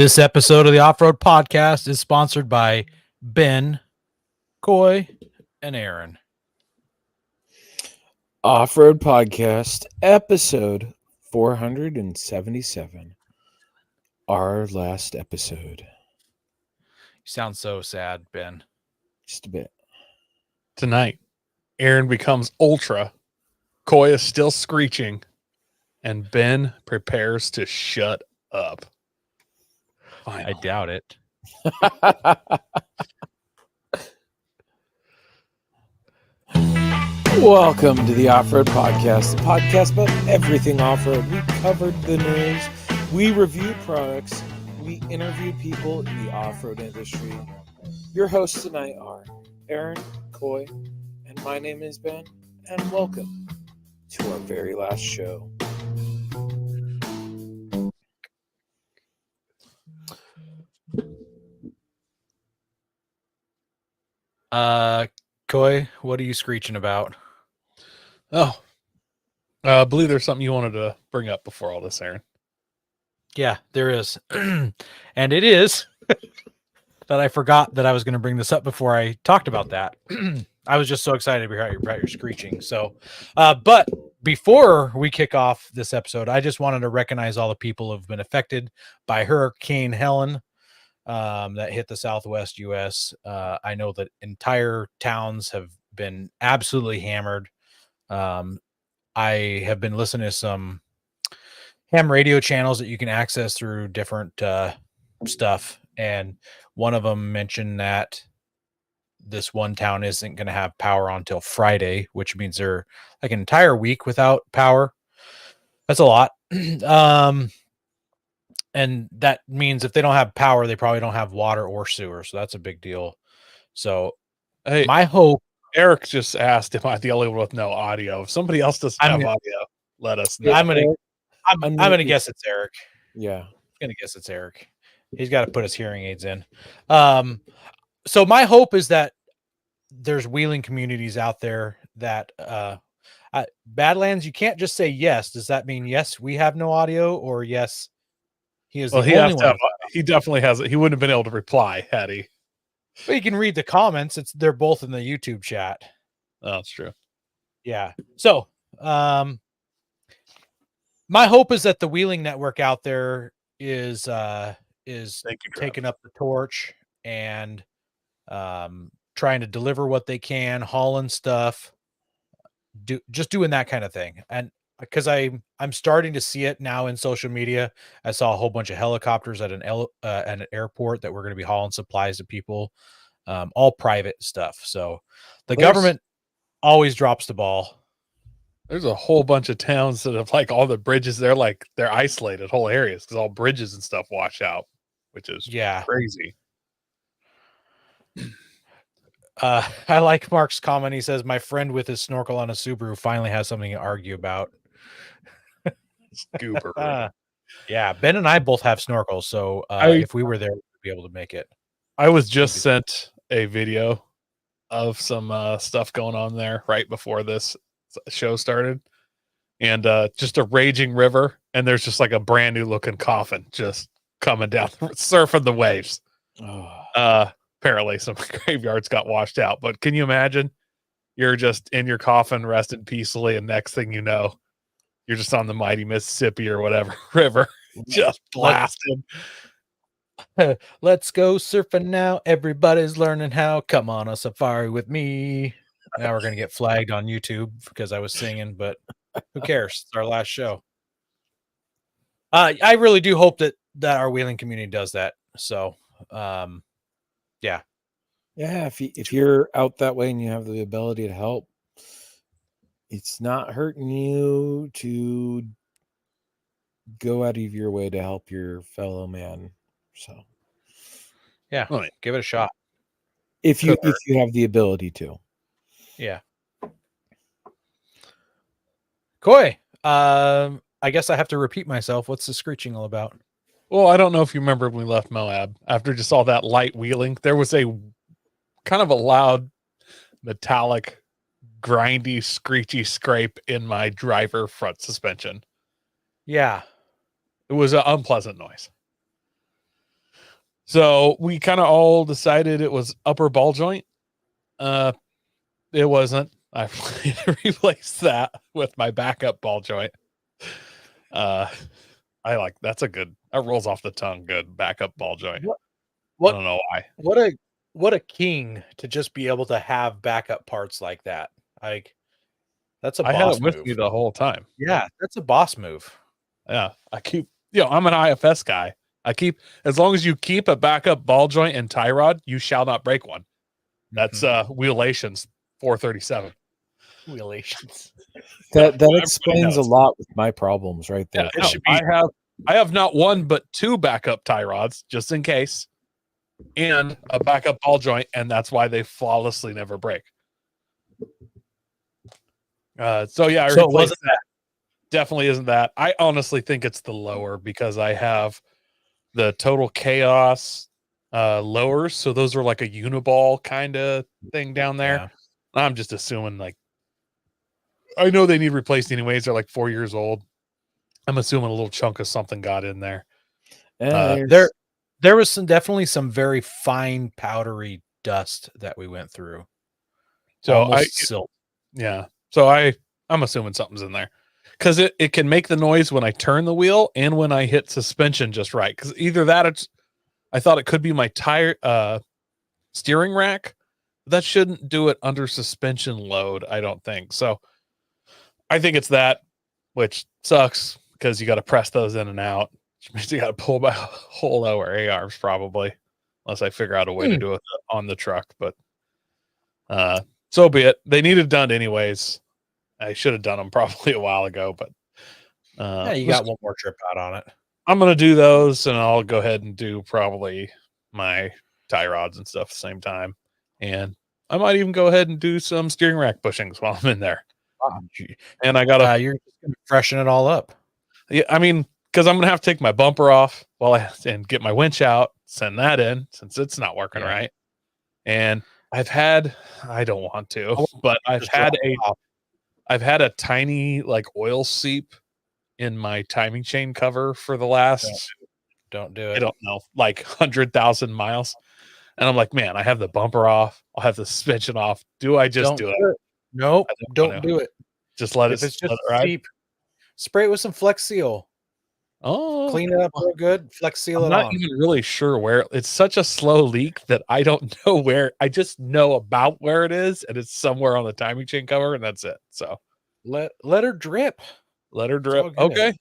This episode of the Off-Road Podcast is sponsored by Ben, Coy, and Aaron. Off-Road Podcast, episode 477. Our last episode. You sound so sad, Ben. Just a bit. Tonight, Aaron becomes ultra. Coy is still screeching. And Ben prepares to shut up. I doubt it. Welcome to the Off-Road Podcast, the podcast about everything off-road. We covered the news, we review products, we interview people in the off-road industry. Your hosts tonight are Aaron, Coy, and my name is Ben, and welcome to our very last show. Coy, what are you screeching about? Oh, I believe there's something you wanted to bring up before all this, Aaron. Yeah, there is. And it is that I forgot that I was going to bring this up before I talked about that. I was just so excited to hear about your screeching. So, but before we kick off this episode, I just wanted to recognize all the people who've been affected by Hurricane Helen that hit the Southwest U.S. I know that entire towns have been absolutely hammered. I have been listening to some ham radio channels that you can access through different stuff, and one of them mentioned that this one town isn't going to have power until Friday, which means they're like an entire week without power. That's a lot. And that means if they don't have power, they probably don't have water or sewer. So that's a big deal. So Hey, my hope, Eric just asked if I'm the only one with no audio. If somebody else doesn't have audio, let us know. I'm gonna guess it's Eric. Yeah. I'm gonna guess it's Eric. He's got to put his hearing aids in. So my hope is that there's wheeling communities out there that Badlands, you can't just say yes. Does that mean yes, we have no audio, or yes, he is the only one? He definitely has it. He wouldn't have been able to reply had he. But you can read the comments. They're both in the YouTube chat. Oh, that's true. Yeah. So my hope is that the wheeling network out there is taking up the torch and trying to deliver what they can, hauling stuff, doing that kind of thing. And because I'm starting to see it now in social media. I saw a whole bunch of helicopters at an airport that were going to be hauling supplies to people, all private stuff. So the government always drops the ball. There's a whole bunch of towns that have like all the bridges. They're isolated whole areas because all bridges and stuff wash out, which is crazy. I like Mark's comment. He says, "My friend with his snorkel on a Subaru finally has something to argue about." Goober. Yeah, Ben and I both have snorkels, so if we were there, we'd be able to make it. I was just sent a video of some stuff going on there right before this show started, and just a raging river, and there's just like a brand new looking coffin just coming down, surfing the waves. Apparently some graveyards got washed out, but can you imagine? You're just in your coffin, resting peacefully, and next thing you know, you're just on the mighty Mississippi or whatever river, just blasted. Let's go surfing now. Everybody's learning how. Come on a safari with me. Now we're going to get flagged on YouTube because I was singing, but who cares? It's our last show. I really do hope that our wheeling community does that. So, yeah. If you're out that way and you have the ability to help, it's not hurting you to go out of your way to help your fellow man. So, yeah, give it a shot if you have the ability to. Yeah. Coy, I guess I have to repeat myself. What's the screeching all about? Well, I don't know if you remember when we left Moab after just all that light wheeling. There was a kind of a loud, metallic, grindy, screechy scrape in my driver front suspension. Yeah. It was an unpleasant noise. So we kind of all decided it was upper ball joint. It wasn't. I replaced that with my backup ball joint. I like that rolls off the tongue good, backup ball joint. I don't know why. What a king to just be able to have backup parts like that. Like that's a boss I had it move. with me the whole time. Yeah, that's a boss move. Yeah, I'm an IFS guy. As long as you keep a backup ball joint and tie rod, you shall not break one. That's Wheelations 437. Wheelations. That explains a lot with my problems right there. Yeah, I have not one but two backup tie rods just in case, and a backup ball joint, and that's why they flawlessly never break. So it wasn't that. Definitely isn't that. I honestly think it's the lower because I have the Total Chaos lowers, so those are like a uniball kind of thing down there. Yeah. I'm just assuming, like, I know they need replaced anyways. They're like 4 years old. I'm assuming a little chunk of something got in there. There was definitely some very fine powdery dust that we went through. So silt. Yeah. So I'm assuming something's in there because it can make the noise when I turn the wheel and when I hit suspension just right. Because either that, I thought it could be my tire steering rack. That shouldn't do it under suspension load, I don't think. So I think it's that, which sucks because you got to press those in and out, which means you got to pull my whole lower A-arms probably, unless I figure out a way to do it on the truck. But so be it. They needed done anyways. I should have done them probably a while ago, but you got one more trip out on it. I'm going to do those, and I'll go ahead and do probably my tie rods and stuff at the same time. And I might even go ahead and do some steering rack bushings while I'm in there. Wow. And I got to... you're just going to freshen it all up. Yeah, I mean, because I'm going to have to take my bumper off and get my winch out, send that in since it's not working right. And I don't want to, but I've had a tiny like oil seep in my timing chain cover for the last, don't do it. I don't know, like 100,000 miles. And I'm like, man, I have the bumper off. I'll have the suspension off. Do I just do it? Nope. Don't do it. Just let if it. It's just ride. seep, spray it with some Flex Seal. Oh, clean it up real good. Flex Seal I'm it not on. even really sure where. It's such a slow leak that I don't know where. I just know about where it is, and it's somewhere on the timing chain cover, and that's it. So let her drip. Let her drip. Okay.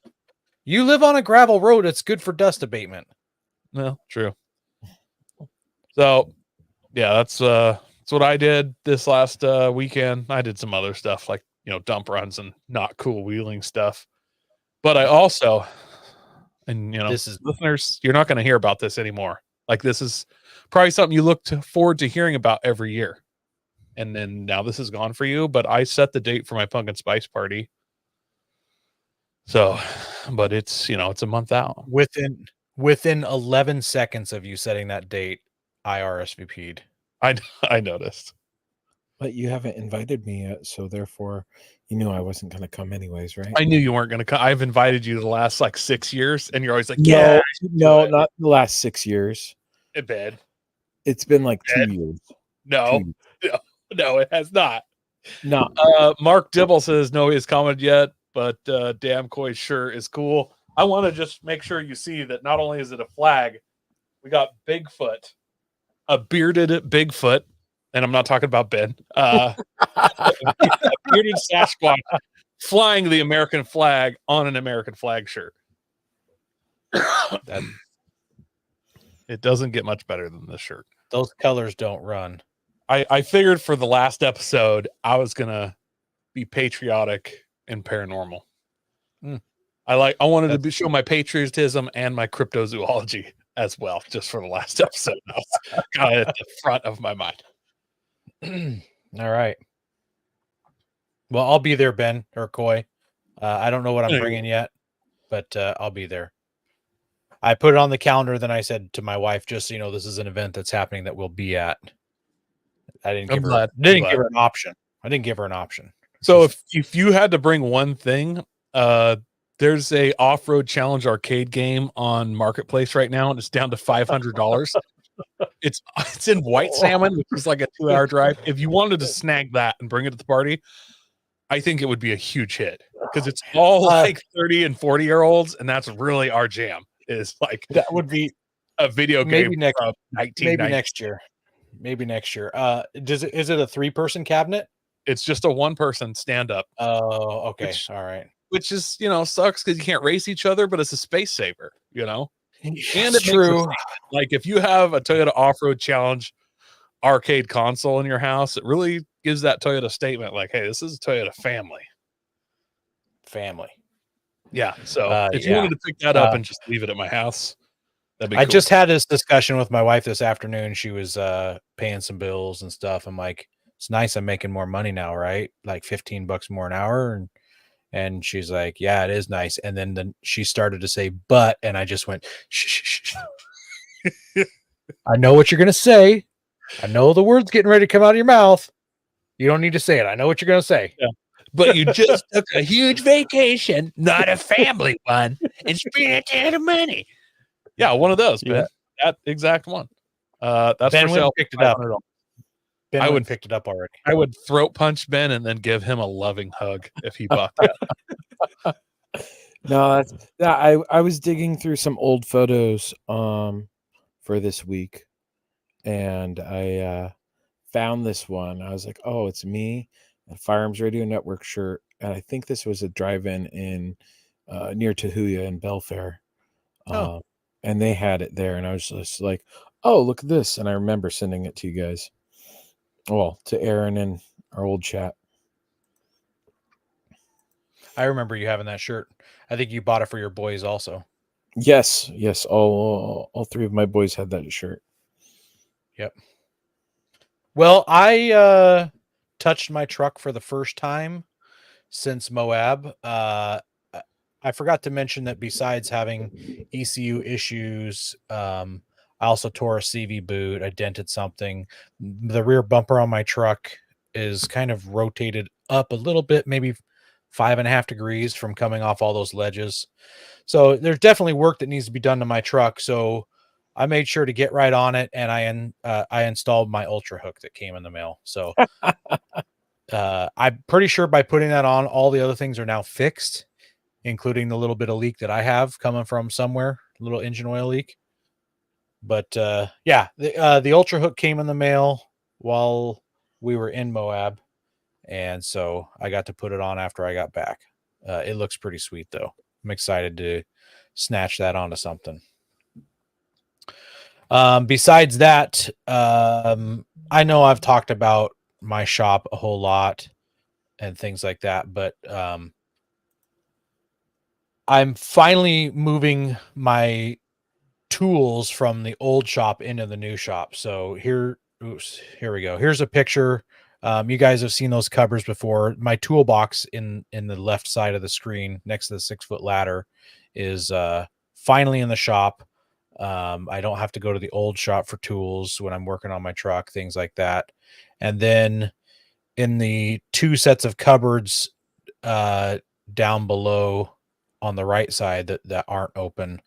You live on a gravel road. It's good for dust abatement. No, true. So, yeah, that's what I did this last weekend. I did some other stuff like dump runs and not cool wheeling stuff, but I also. And, listeners, you're not going to hear about this anymore. Like, this is probably something you look forward to hearing about every year. And then now this is gone for you, but I set the date for my pumpkin spice party. So, but it's, it's a month out. Within 11 seconds of you setting that date, I RSVP'd. I noticed. But you haven't invited me yet, so therefore you knew I wasn't going to come anyways, right? I knew you weren't going to come. I've invited you the last like 6 years, and you're always like, no, not the last 6 years. Bad. It's been like 2 years. No, it has not. No. Mark Dibble says no, he has commented yet, but damn Coy sure is cool. I want to just make sure you see that not only is it a flag, we got Bigfoot, a bearded Bigfoot. And I'm not talking about Ben. A bearded Sasquatch flying the American flag on an American flag shirt. It doesn't get much better than this shirt. Those colors don't run. I figured for the last episode, I was going to be patriotic and paranormal. I wanted to show my patriotism and my cryptozoology as well, just for the last episode. I was kind of at the front of my mind. All right. Well, I'll be there, Ben or Coy. I don't know what I'm bringing yet, but I'll be there. I put it on the calendar. Then I said to my wife, just so you know, this is an event that's happening that we'll be at. I didn't give her an option. I didn't give her an option. So if you had to bring one thing, There's a off-road challenge arcade game on Marketplace right now, and it's down to $500. It's in White Salmon, which is like a 2-hour drive. If you wanted to snag that and bring it to the party, I think it would be a huge hit because it's all like 30 and 40-year-olds, and that's really our jam. Is like that would be a video game from maybe next year. Maybe next year. Is it a 3-person cabinet? It's just a 1-person stand-up. Oh, okay. All right. Which is, sucks because you can't race each other, but it's a space saver, And it's true. Like if you have a Toyota Off-Road Challenge arcade console in your house, it really gives that Toyota statement like, hey, this is a Toyota family. Yeah. So if you wanted to pick that up and just leave it at my house, that'd be cool. I just had this discussion with my wife this afternoon. She was paying some bills and stuff. I'm like, it's nice I'm making more money now, right? Like $15 more an hour. And she's like, yeah, it is nice. And then she started to say, but, and I just went, shh. I know what you're going to say. I know the word's getting ready to come out of your mouth. You don't need to say it. I know what you're going to say. Yeah. But you just took a huge vacation, not a family one, and spent a ton of money. Yeah, one of those, Ben. That exact one. That's Ben for sale. Picked it up. Ben would picked it up already. I would throat punch Ben and then give him a loving hug if he bought that. No, I was digging through some old photos for this week, and I found this one. I was like, oh, it's me, a Firearms Radio Network shirt, and I think this was a drive-in in near Tahuya in Belfair. And they had it there, and I was just like, oh, look at this. And I remember sending it to you guys. Well, to Aaron and our old chat. I remember you having that shirt. I think you bought it for your boys also. Yes. All 3 of my boys had that shirt. Yep. Well, I touched my truck for the first time since Moab. I forgot to mention that besides having ECU issues, I also tore a CV boot. I dented something. The rear bumper on my truck is kind of rotated up a little bit, maybe 5.5 degrees from coming off all those ledges. So there's definitely work that needs to be done to my truck. So I made sure to get right on it, and I installed my Ultra Hook that came in the mail. So I'm pretty sure by putting that on, all the other things are now fixed, including the little bit of leak that I have coming from somewhere, a little engine oil leak. But the Ultra Hook came in the mail while we were in Moab, and so I got to put it on after I got back. It looks pretty sweet, though. I'm excited to snatch that onto something. Besides that, I know I've talked about my shop a whole lot and things like that, but I'm finally moving my tools from the old shop into the new shop. So here we go. Here's a picture. You guys have seen those covers before. My toolbox in the left side of the screen next to the 6-foot ladder is finally in the shop. I don't have to go to the old shop for tools when I'm working on my truck, things like that. And then in the 2 sets of cupboards down below on the right side that aren't open,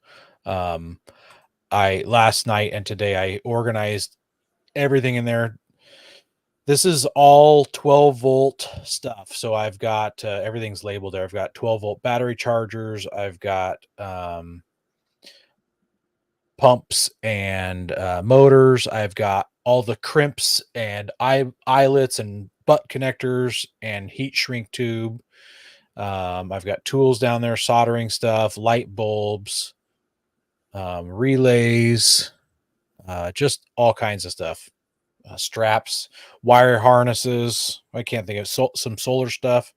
last night and today I organized everything in there. This is all 12-volt stuff. So I've got everything's labeled there. I've got 12-volt battery chargers. I've got pumps and motors. I've got all the crimps and eyelets and butt connectors and heat shrink tube. I've got tools down there, soldering stuff, light bulbs, relays, just all kinds of stuff. Straps, wire harnesses. I can't think of some solar stuff.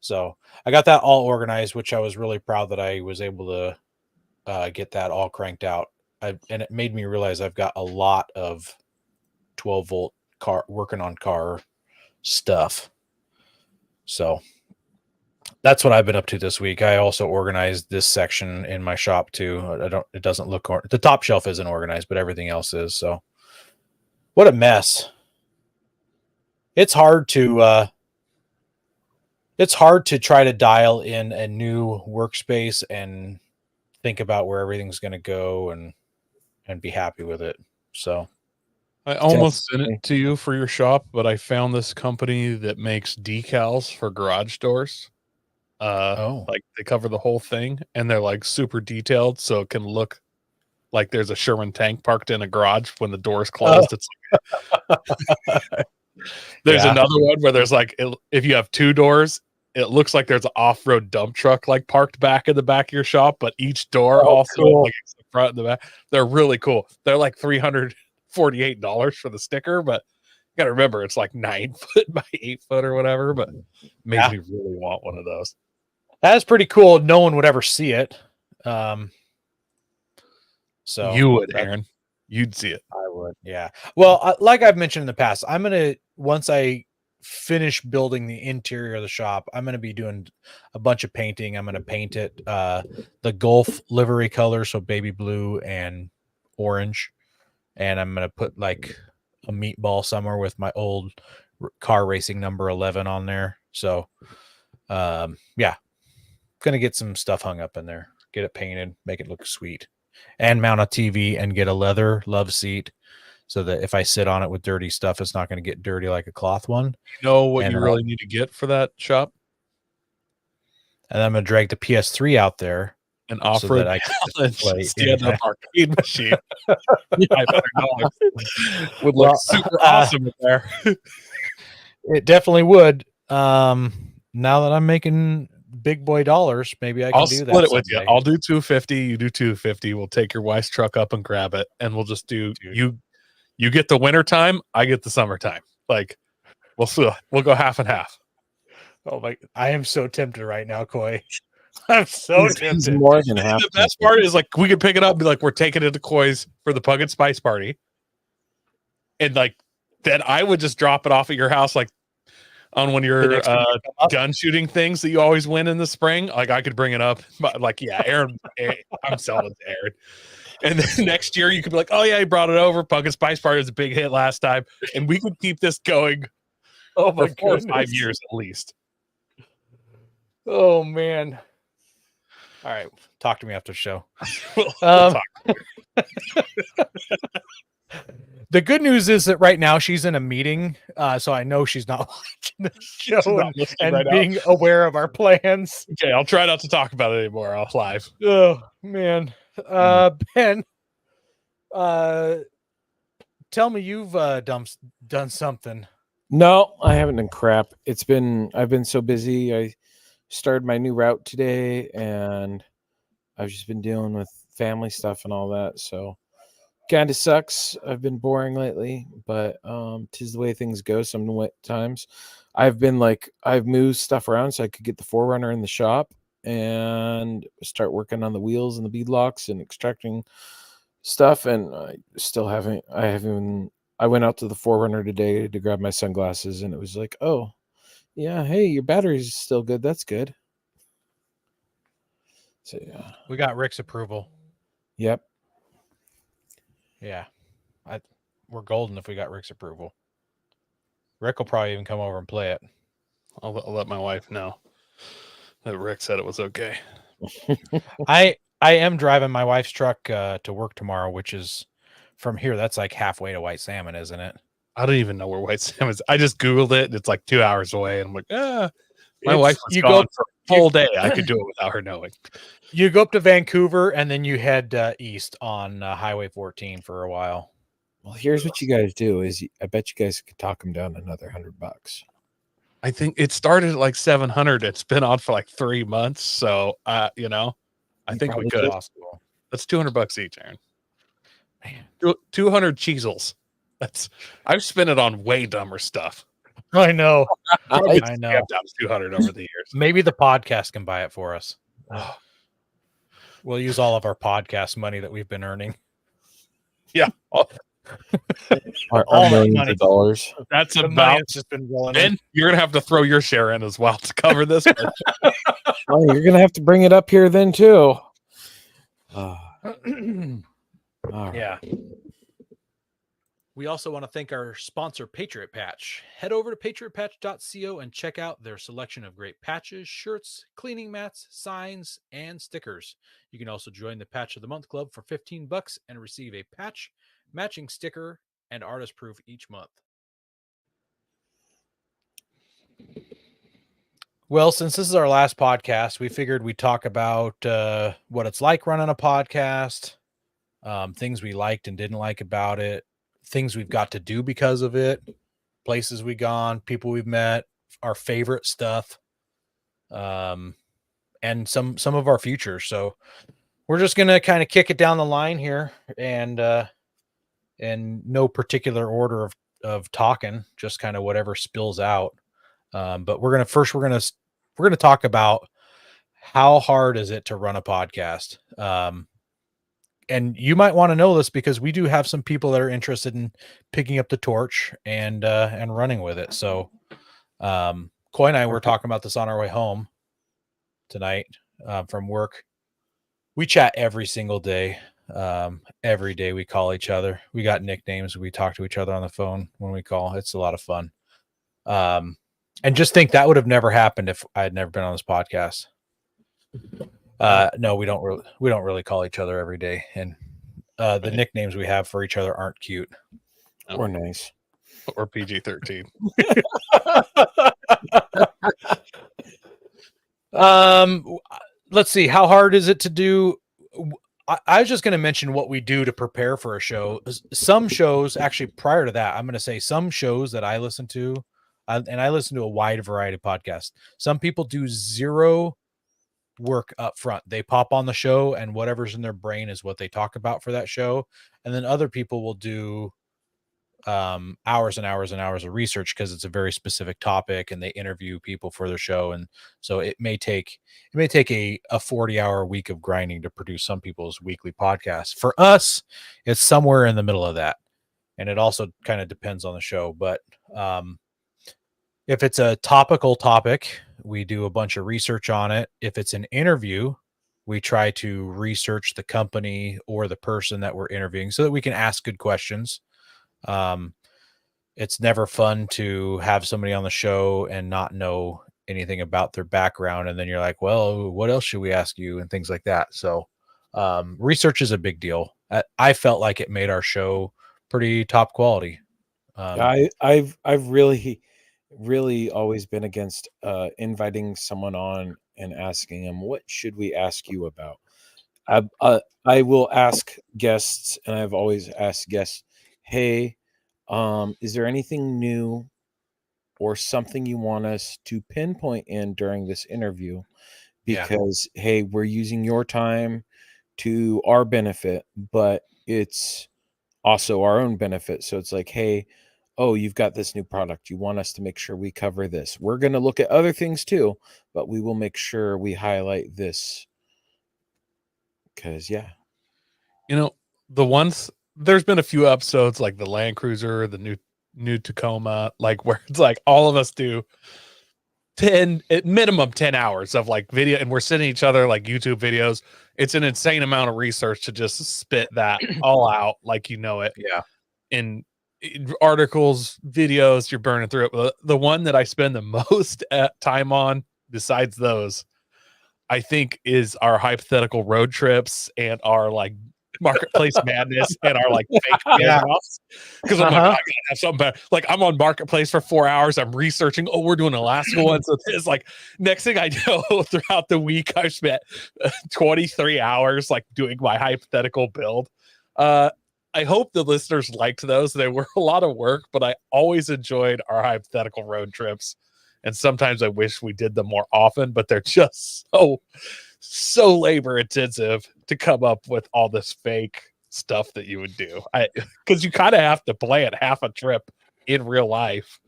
So I got that all organized, which I was really proud that I was able to get that all cranked out. And it made me realize I've got a lot of 12-volt working on car stuff. So that's what I've been up to this week. I also organized this section in my shop too. It doesn't look, the top shelf isn't organized, but everything else is. So what a mess. It's hard to it's hard to try to dial in a new workspace and think about where everything's going to go and be happy with it. So I almost sent it to you for your shop, but I found this company that makes decals for garage doors. Like they cover the whole thing, and they're like super detailed, so it can look like there's a Sherman tank parked in a garage when the door's closed. It's there's another one where there's like if you have two doors, it looks like there's an off-road dump truck like parked back in the back of your shop, but each door also like the front and the back. They're really cool. They're like $348 for the sticker, but you got to remember it's like 9 foot by 8 foot or whatever. But makes me really want one of those. That's pretty cool. No one would ever see it. So you would, Aaron. You'd see it. I would. Yeah. Well, like I've mentioned in the past, I'm gonna once I finish building the interior of the shop, I'm gonna be doing a bunch of painting. I'm gonna paint it the Gulf livery color, so baby blue and orange, and I'm gonna put like a meatball somewhere with my old car racing number 11 on there. So, yeah, gonna get some stuff hung up in there, get it painted, make it look sweet, and mount a TV and get a leather love seat so that if I sit on it with dirty stuff, it's not going to get dirty like a cloth one. You know what you really need to get for that shop? And I'm going to drag the PS3 out there and offer so a stand-up arcade machine. Would look super awesome in there. It definitely would. Now that I'm making big boy dollars, maybe I'll do that. Split it with you. I'll do 250. You do 250. We'll take your wife's truck up and grab it, and we'll just do you get the winter time. I get the summertime. Like we'll go half and half. Oh my! I am so tempted right now, Coy. I'm so tempted. More than half. The best part is like we could pick it up and be like, we're taking it to Coy's for the Pumpkin Spice party, and like then I would just drop it off at your house, like on one of your gun shooting things that you always win in the spring. Like I could bring it up, but like Aaron, I'm selling it to Aaron. And then next year you could be like, oh yeah, he brought it over. Pumpkin Spice Party was a big hit last time, and we could keep this going. For 4 or 5 years at least. Oh man! All right, talk to me after the show. The good news is that right now she's in a meeting, so I know she's not watching the show and being aware of our plans. Okay, I'll try not to talk about it anymore. I'll live. Oh man, Ben, tell me you've done something. No, I haven't done crap. I've been so busy. I started my new route today, and I've just been dealing with family stuff and all that. So kind of sucks. I've been boring lately, but tis the way things go sometimes. I've moved stuff around so I could get the 4Runner in the shop and start working on the wheels and the bead locks and extracting stuff. And I went out to the 4Runner today to grab my sunglasses, and it was like, oh, yeah, hey, your battery's still good. That's good. So, yeah. We got Rick's approval. Yep. Yeah. We're golden if we got Rick's approval. Rick will probably even come over and play it. I'll let my wife know that Rick said it was okay. I am driving my wife's truck to work tomorrow, which is from here. That's like halfway to White Salmon, isn't it? I don't even know where White Salmon is. I just Googled it, and it's like 2 hours away. And I'm like, my wife was gone for a full day. I could do it without her knowing. You go up to Vancouver, and then you head east on Highway 14 for a while. Well, here's what you guys do: I bet you guys could talk them down another $100. I think it started at like 700. It's been on for like 3 months, so I think we could. Possible. That's $200 each, Aaron. Man, 200 cheezels. I've spent it on way dumber stuff. I know. I know. I've done 200 over the years. Maybe the podcast can buy it for us. We'll use all of our podcast money that we've been earning. Yeah. All millions of dollars. That's about just been rolling. And you're gonna have to throw your share in as well to cover this. Well, you're gonna have to bring it up here then too. Yeah. We also want to thank our sponsor, Patriot Patch. Head over to patriotpatch.co and check out their selection of great patches, shirts, cleaning mats, signs, and stickers. You can also join the Patch of the Month Club for $15 and receive a patch, matching sticker, and artist proof each month. Well, since this is our last podcast, we figured we'd talk about what it's like running a podcast, things we liked and didn't like about it, things we've got to do because of it, places we've gone, people we've met, our favorite stuff, and some of our futures. So we're just gonna kind of kick it down the line here, and no particular order of talking, just kind of whatever spills out. But we're gonna talk about how hard is it to run a podcast. And you might want to know this because we do have some people that are interested in picking up the torch and running with it. So Coy and I were talking about this on our way home tonight from work. We chat every single day. Every day we call each other. We got nicknames. We talk to each other on the phone when we call. It's a lot of fun. And just think that would have never happened if I had never been on this podcast. No, we don't really call each other every day, and the nicknames we have for each other aren't cute or nice or PG-13. Let's see. How hard is it to do? I was just going to mention what we do to prepare for a show. Some shows, actually, prior to that, I'm going to say some shows that I listen to, and I listen to a wide variety of podcasts. Some people do zero work up front. They pop on the show and whatever's in their brain is what they talk about for that show. And then other people will do hours and hours and hours of research because it's a very specific topic and they interview people for their show. And so it may take a 40-hour week of grinding to produce some people's weekly podcasts. For us, it's somewhere in the middle of that. And it also kind of depends on the show. But if it's a topical topic, we do a bunch of research on it. If it's an interview, we try to research the company or the person that we're interviewing so that we can ask good questions. It's never fun to have somebody on the show and not know anything about their background. And then you're like, well, what else should we ask you? And things like that. So research is a big deal. I felt like it made our show pretty top quality. I've really always been against inviting someone on and asking them, what should we ask you about? I will ask guests, and I've always asked guests, hey, is there anything new or something you want us to pinpoint in during this interview? Because, hey, we're using your time to our benefit, but it's also our own benefit. So it's like, hey, oh, you've got this new product. You want us to make sure we cover this. We're going to look at other things too, but we will make sure we highlight this. Because, there's been a few episodes like the Land Cruiser, the new Tacoma, like where it's like all of us do at minimum 10 hours of like video, and we're sending each other like YouTube videos. It's an insane amount of research to just spit that all out like it. Yeah. In articles, videos, you're burning through it. The one that I spend the most time on besides those, I think, is our hypothetical road trips and our like marketplace madness and our like fake because I'm like, I gotta have something better. Like I'm on marketplace for 4 hours, I'm researching, we're doing Alaska one, so it's like next thing I know, throughout the week I've spent 23 hours like doing my hypothetical build. I hope the listeners liked those. They were a lot of work, but I always enjoyed our hypothetical road trips. And sometimes I wish we did them more often, but they're just so labor intensive to come up with all this fake stuff that you would do. Because you kind of have to plan half a trip in real life.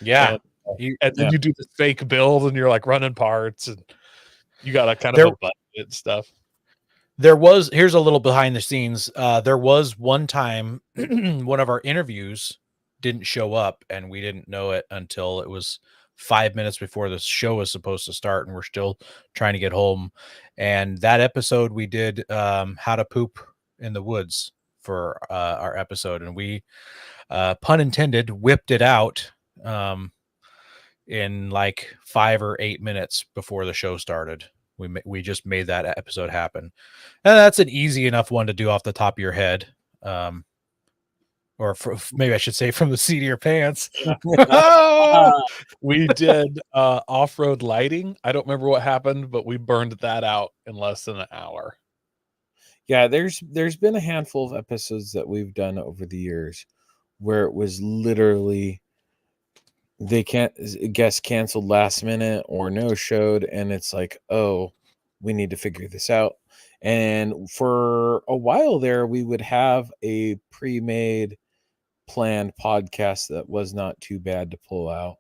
Yeah. And then you do this fake build and you're like running parts and you got to kind of a budget and stuff. Here's a little behind the scenes. There was one time one of our interviews didn't show up and we didn't know it until it was 5 minutes before the show was supposed to start, and we're still trying to get home. And that episode we did how to poop in the woods for our episode, and we, pun intended, whipped it out in like 5 or 8 minutes before the show started. We just made that episode happen, and that's an easy enough one to do off the top of your head, or maybe I should say from the seat of your pants. We did off-road lighting. I don't remember what happened, but we burned that out in less than an hour. Yeah, there's been a handful of episodes that we've done over the years where it was literally guests canceled last minute or no showed, and it's like, oh, we need to figure this out. And for a while there, we would have a pre-made planned podcast that was not too bad to pull out.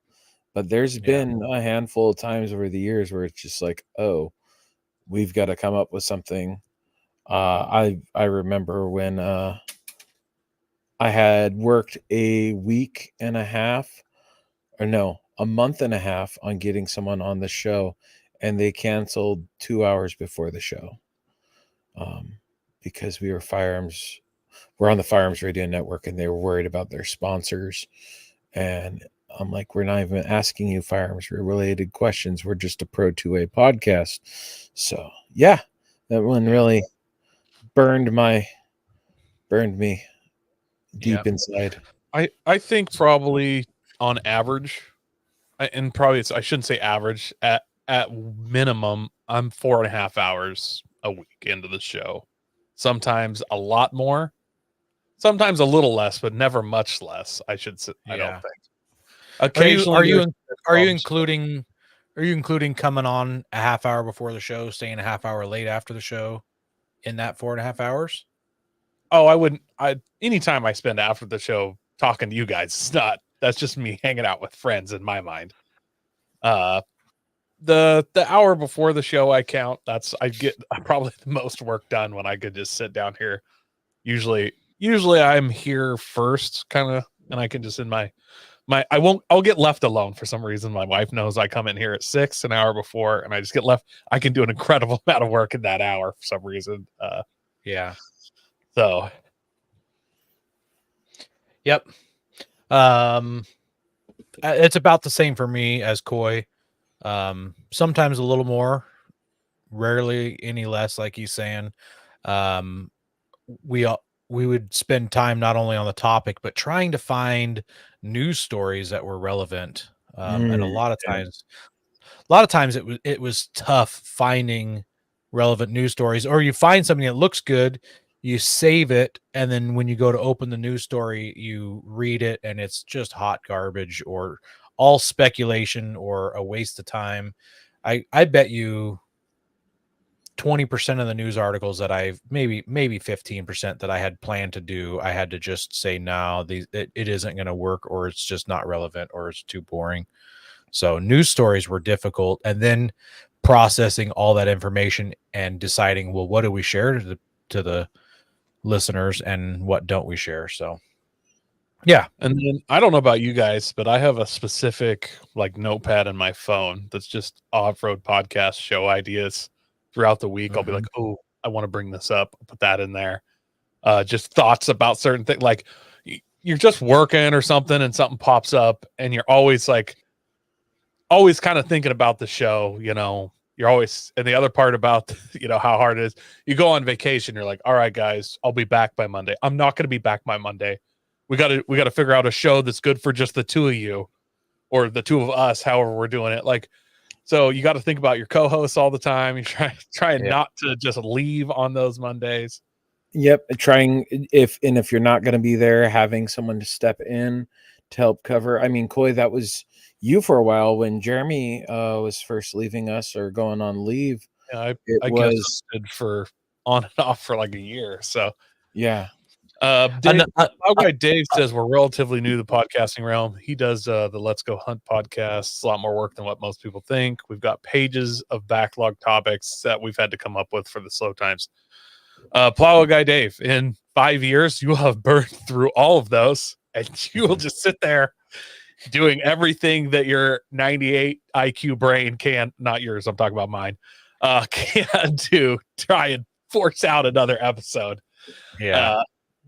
But there's been a handful of times over the years where it's just like, oh, we've got to come up with something. I remember when I had worked a month and a half on getting someone on the show, and they canceled 2 hours before the show because we're on the Firearms Radio Network, and they were worried about their sponsors. And I'm like, we're not even asking you firearms related questions. We're just a Pro 2A podcast. So yeah, that one really burned me deep inside. I think probably on average, and probably I shouldn't say average, at minimum, I'm 4.5 hours a week into the show. Sometimes a lot more, sometimes a little less, but never much less. I should say. I don't think. Occasionally, are you including coming on a half hour before the show, staying a half hour late after the show in that 4.5 hours? Oh, I wouldn't. Anytime I spend after the show talking to you guys, that's just me hanging out with friends in my mind. The hour before the show, I count. I get probably the most work done when I could just sit down here. Usually I'm here first, kind of, and I can just I'll get left alone for some reason. My wife knows I come in here at 6 an hour before, and I just get left. I can do an incredible amount of work in that hour for some reason. So yep. It's about the same for me as Coy. Sometimes a little more, rarely any less, like he's saying. We would spend time not only on the topic, but trying to find news stories that were relevant. And a lot of times it was tough finding relevant news stories, or you find something that looks good, you save it, and then when you go to open the news story, you read it and it's just hot garbage or all speculation or a waste of time. I bet you 20% of the news articles that I've maybe 15% that I had planned to do, I had to just say, no, it isn't going to work, or it's just not relevant, or it's too boring. So news stories were difficult. And then processing all that information and deciding, well, what do we share to the listeners and what don't we share? So yeah. And then I don't know about you guys, but I have a specific like notepad in my phone that's just off-road podcast show ideas throughout the week. I'll be like, oh, I want to bring this up. I'll put that in there. Just thoughts about certain things. Like you're just working or something and something pops up and you're always kind of thinking about the show, you're always, and the other part about, how hard it is, you go on vacation. You're like, all right, guys, I'll be back by Monday. I'm not going to be back by Monday. We got to figure out a show that's good for just the two of you or the two of us, however we're doing it. Like, so you got to think about your co-hosts all the time. You try not to just leave on those Mondays. Yep. Trying if you're not going to be there, having someone to step in to help cover. I mean, Coy, that was you for a while when Jeremy was first leaving us or going on leave. Yeah, I guess for on and off for like a year. So yeah. Guy Dave says we're relatively new to the podcasting realm. He does the Let's Go Hunt podcast. It's a lot more work than what most people think. We've got pages of backlog topics that we've had to come up with for the slow times. Plow Guy Dave, in 5 years, you will have burned through all of those, and you will just sit there doing everything that your 98 IQ brain can, not yours, I'm talking about mine, can to try and force out another episode. Yeah.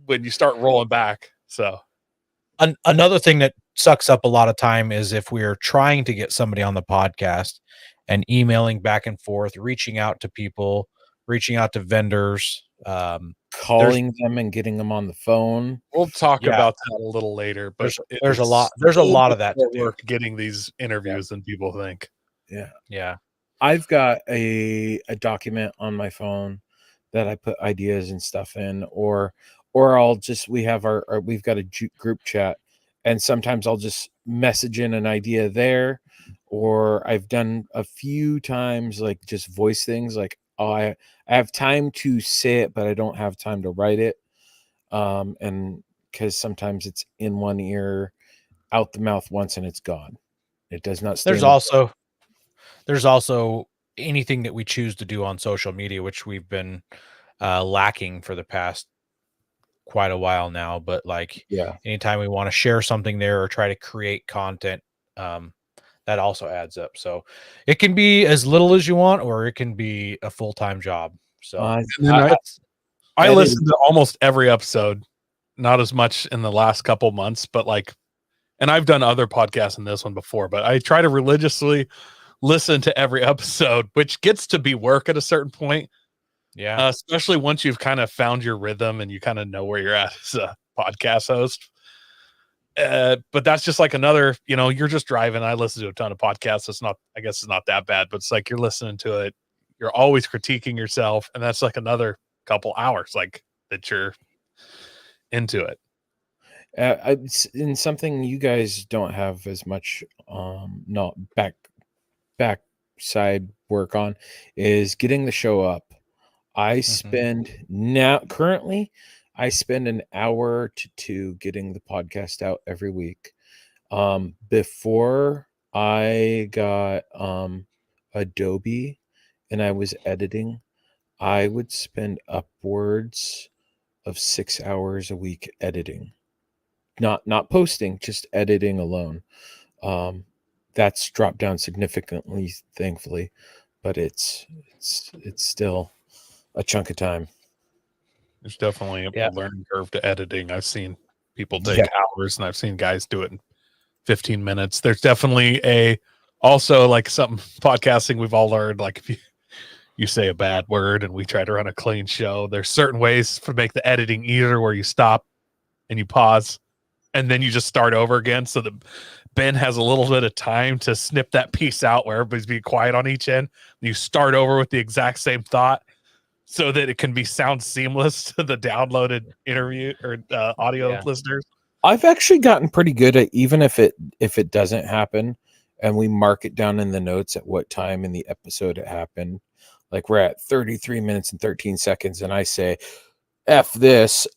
when you start rolling back. So another thing that sucks up a lot of time is if we're trying to get somebody on the podcast and emailing back and forth, reaching out to people, reaching out to vendors, calling them and getting them on the phone. We'll talk about that a little later, but there's a lot of that to do. Work getting these interviews than people think. Yeah. I've got a document on my phone that I put ideas and stuff in, or I'll just, we've got a group chat, and sometimes I'll just message in an idea there, or I've done a few times like just voice things like, oh, I have time to say it, but I don't have time to write it. And because sometimes it's in one ear, out the mouth once, and it's gone. It does not stay. There's also anything that we choose to do on social media, which we've been lacking for the past quite a while now. But like, anytime we want to share something there or try to create content, that also adds up. So it can be as little as you want, or it can be a full-time job. So I listen to almost every episode, not as much in the last couple months, but like, and I've done other podcasts in this one before, but I try to religiously listen to every episode, which gets to be work at a certain point. Yeah. Especially once you've kind of found your rhythm and you kind of know where you're at as a podcast host. But that's just like another, you're just driving. I listen to a ton of podcasts. I guess it's not that bad, but it's like you're listening to it. You're always critiquing yourself. And that's like another couple hours, like that you're into it. In something you guys don't have as much, not backside work on, is getting the show up. I spend an hour to 2 getting the podcast out every week. Before I got Adobe and I was editing, I would spend upwards of 6 hours a week editing. Not posting, just editing alone. That's dropped down significantly, thankfully, but it's still a chunk of time. There's definitely a learning curve to editing. I've seen people take hours, and I've seen guys do it in 15 minutes. There's definitely also like something podcasting we've all learned, like if you say a bad word and we try to run a clean show, there's certain ways to make the editing easier where you stop and you pause and then you just start over again, so that Ben has a little bit of time to snip that piece out where everybody's being quiet on each end. You start over with the exact same thought, so that it can sound seamless to the downloaded interview or audio listeners. I've actually gotten pretty good at, even if it doesn't happen, and we mark it down in the notes at what time in the episode it happened. Like we're at 33 minutes and 13 seconds, and I say, F this.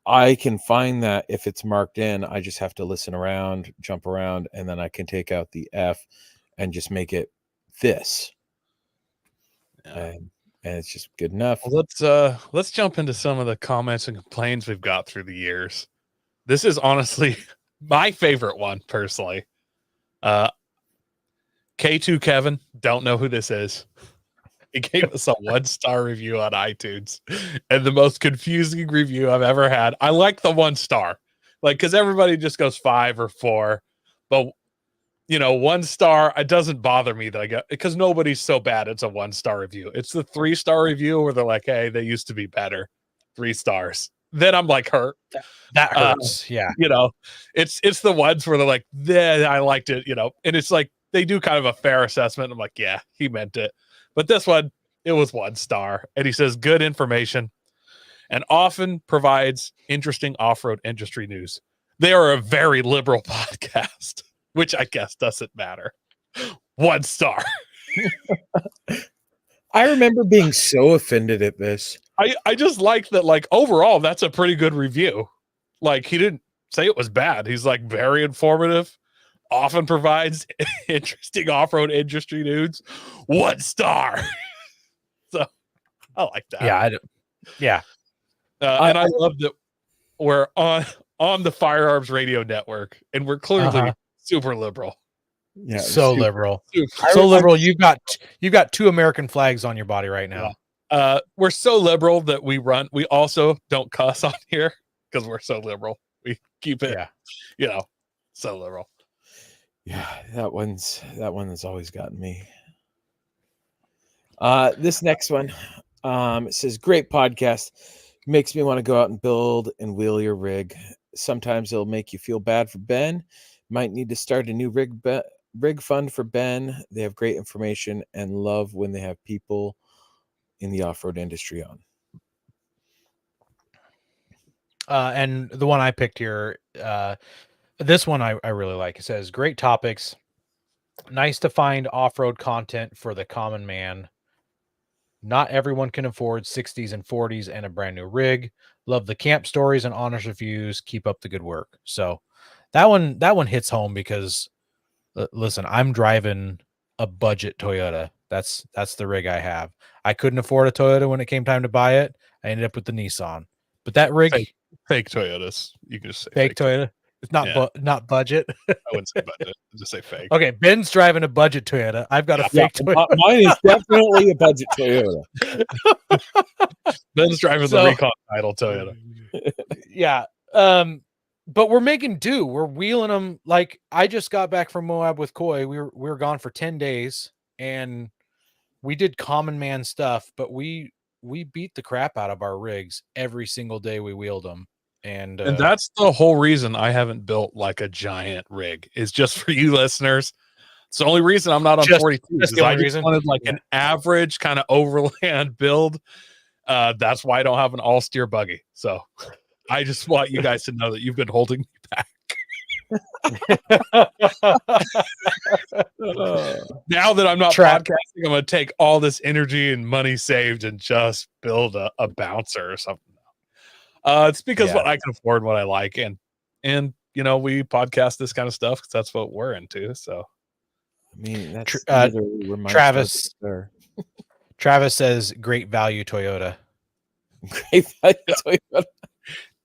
I can find that if it's marked in. I just have to listen around, jump around, and then I can take out the F and just make it this. And it's just good enough. Well, let's jump into some of the comments and complaints we've got through the years. This is honestly my favorite one personally. K2 Kevin, don't know who this is. He gave us a 1-star review on iTunes, and the most confusing review I've ever had. I like the 1-star, like, because everybody just goes 5 or 4, but 1 star, it doesn't bother me that I get, because nobody's so bad it's a 1-star review. It's the 3-star review where they're like, hey, they used to be better. 3 stars. Then I'm like hurt. That hurts. It's the ones where they're like, I liked it, and it's like they do kind of a fair assessment. I'm like, yeah, he meant it. But this one, it was 1 star. And he says, good information and often provides interesting off-road industry news. They are a very liberal podcast, which I guess doesn't matter. 1 star. I remember being so offended at this. I just like that, like, overall, that's a pretty good review. Like, he didn't say it was bad. He's like, very informative, often provides interesting off-road industry news. 1 star. So I like that. Yeah. And I love that we're on the Firearms Radio Network, and we're clearly super liberal. Yeah, liberal. So liberal. You've got 2 American flags on your body right now. We're so liberal that we also don't cuss on here, because we're so liberal. We keep it, so liberal. Yeah, that one's always gotten me. This next one, it says, great podcast. Makes me want to go out and build and wheel your rig. Sometimes it'll make you feel bad for Ben. Might need to start a new rig fund for Ben. They have great information and love when they have people in the off-road industry on. And the one I picked here, this one I really like. It says, great topics. Nice to find off-road content for the common man. Not everyone can afford 60s and 40s and a brand new rig. Love the camp stories and honest reviews. Keep up the good work. So that one hits home because listen, I'm driving a budget Toyota. That's the rig I have. I couldn't afford a Toyota when it came time to buy it. I ended up with the Nissan. But that rig, fake Toyotas. You can just say fake Toyota. It's not not budget. I wouldn't say budget. Just say fake. Okay, Ben's driving a budget Toyota. I've got a fake Toyota. Mine is definitely a budget Toyota. Ben's driving the Recon Title Toyota. Yeah. But we're making do. We're wheeling them. Like, I just got back from Moab with Coy. We were gone for 10 days and we did common man stuff, but we beat the crap out of our rigs every single day we wheeled them. And that's the whole reason I haven't built like a giant rig, is just for you listeners. It's the only reason I'm not on 42. I just wanted like an average kind of overland build. That's why I don't have an all steer buggy. So I just want you guys to know that you've been holding me back. Now that I'm not podcasting, I'm going to take all this energy and money saved and just build a bouncer or something. It's because what I can afford, what I like, and we podcast this kind of stuff because that's what we're into. So, I mean, that's Travis says, "Great value Toyota." Great value Toyota.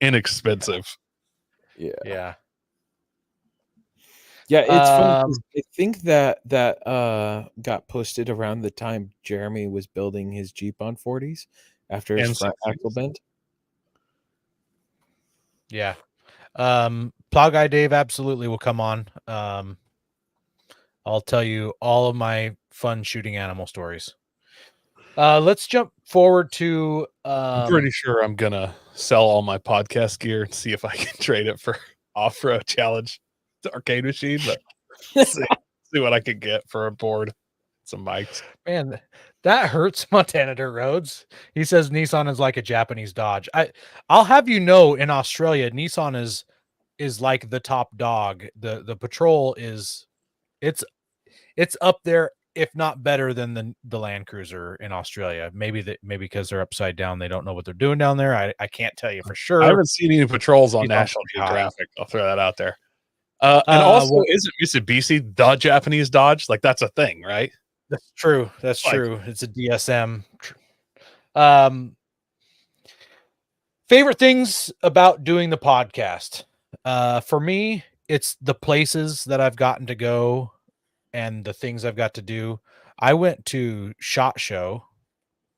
Inexpensive. Yeah. It's fun. I think that got posted around the time Jeremy was building his Jeep on 40s after his front axle bent. Yeah. Plow Guy Dave absolutely will come on. I'll tell you all of my fun shooting animal stories. Let's jump forward to I'm pretty sure I'm gonna sell all my podcast gear and see if I can trade it for off-road challenge arcade machine, but see what I can get for a board, some mics. Man, that hurts Montana Dirt Roads. He says Nissan is like a Japanese Dodge. I'll have you know, in Australia, Nissan is like the top dog. The Patrol it's up there, if not better than the Land Cruiser in Australia. Maybe because they're upside down, they don't know what they're doing down there. I can't tell you for sure. I haven't seen any Patrols on National Geographic. I'll throw that out there. And also, isn't Mitsubishi the Japanese Dodge? Like, that's a thing, right? That's true. That's true. It's a DSM. Favorite things about doing the podcast. For me, it's the places that I've gotten to go and the things I've got to do. I went to SHOT Show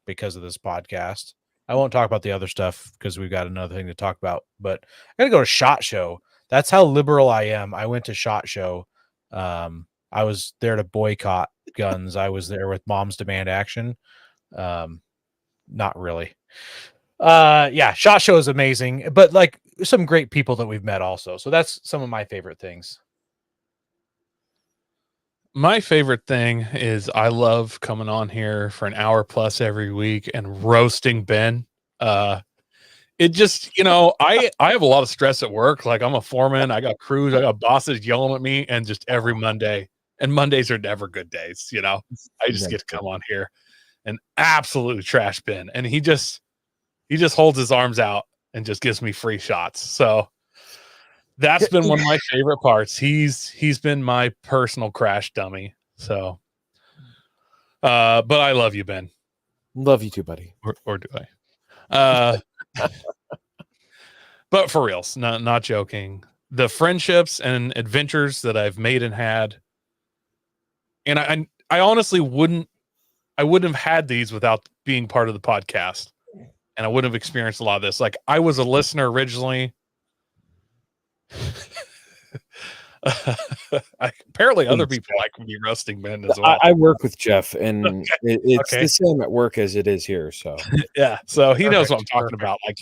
because of this podcast. I won't talk about the other stuff because we've got another thing to talk about, but I got to go to SHOT Show. That's how liberal I am. I went to SHOT Show. I was there to boycott guns. I was there with Moms Demand Action. Not really. SHOT Show is amazing, but like some great people that we've met also. So that's some of my favorite things. My favorite thing is I love coming on here for an hour plus every week and roasting Ben. It just, I have a lot of stress at work. Like, I'm a foreman. I got crews. I got bosses yelling at me, and just every Monday, and Mondays are never good days. I just get to come on here and absolutely trash Ben. And he just holds his arms out and just gives me free shots. So that's been one of my favorite parts. He's been my personal crash dummy. So, but I love you, Ben. Love you too, buddy. Or do I? But for reals, not joking. The friendships and adventures that I've made and had, and I honestly wouldn't have had these without being part of the podcast, and I wouldn't have experienced a lot of this. Like, I was a listener originally, Apparently other people like me roasting Ben as well. I work with Jeff, and it's Okay. the same at work as it is here. So Yeah, so he knows what I'm Perfect, talking about. Like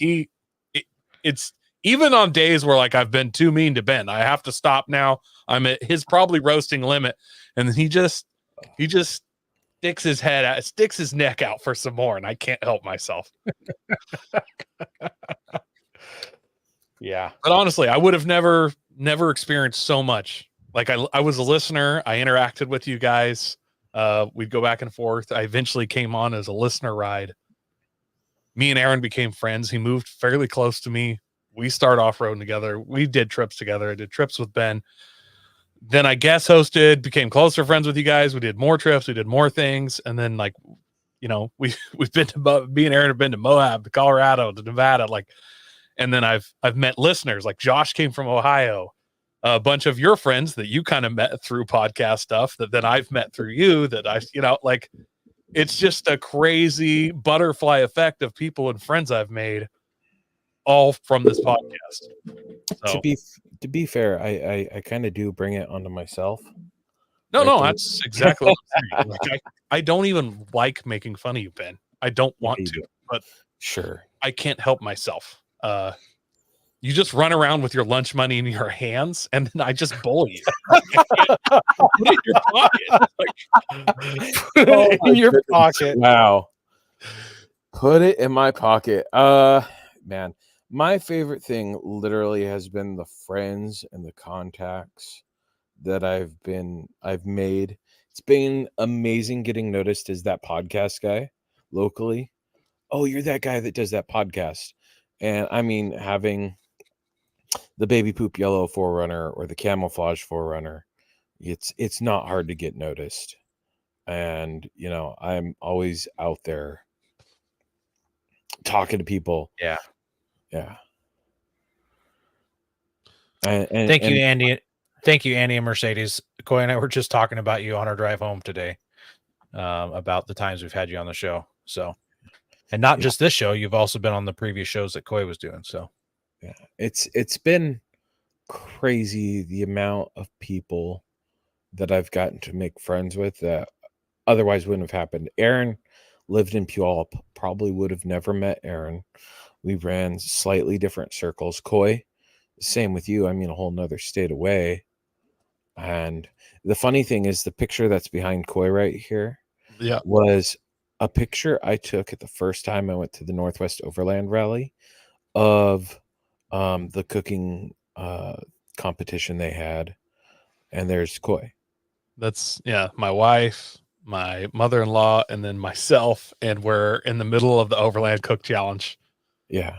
it's even on days where like I've been too mean to Ben, I have to stop now. I'm at his probably roasting limit, and then he just sticks his neck out for some more, and I can't help myself. Yeah. But honestly, I would have never experienced so much. Like I was a listener. I interacted with you guys. We'd go back and forth. I eventually came on as a listener ride. Me and Aaron became friends. He moved fairly close to me. We started off-roading together. We did trips together. I did trips with Ben. Then I guest hosted, became closer friends with you guys. We did more trips. We did more things. And then like, we've been to, me and Aaron have been to Moab, to Colorado, to Nevada, like. And then I've met listeners like Josh came from Ohio, a bunch of your friends that you kind of met through podcast stuff that then I've met through you that like it's just a crazy butterfly effect of people and friends I've made all from this podcast. So, to be fair, I kind of do bring it onto myself. No, that's exactly what I'm saying. Like I don't even like making fun of you, Ben. I don't want to, but sure. I can't help myself. You just run around with your lunch money in your hands, and then I just bully you. Put it in your pocket. Put it in your pocket. Wow. Put it in my pocket. Man, my favorite thing literally has been the friends and the contacts that I've made. It's been amazing getting noticed as that podcast guy locally. Oh, you're that guy that does that podcast. And I mean, having the baby poop yellow 4Runner or the camouflage 4Runner, it's not hard to get noticed. And, I'm always out there talking to people. Yeah. Yeah. Thank you, Andy. Thank you, Andy and Mercedes. Coy and I were just talking about you on our drive home today, about the times we've had you on the show. So, and not just this show, you've also been on the previous shows that Coy was doing. So, yeah, it's been crazy the amount of people that I've gotten to make friends with that otherwise wouldn't have happened. Aaron lived in Puyallup, probably would have never met Aaron. We ran slightly different circles. Coy, same with you. I mean, a whole nother state away. And the funny thing is the picture that's behind Coy right here was a picture I took at the first time I went to the Northwest Overland Rally of the cooking competition they had. And there's Coy. That's my wife, my mother-in-law, and then myself, and we're in the middle of the Overland Cook Challenge. Yeah.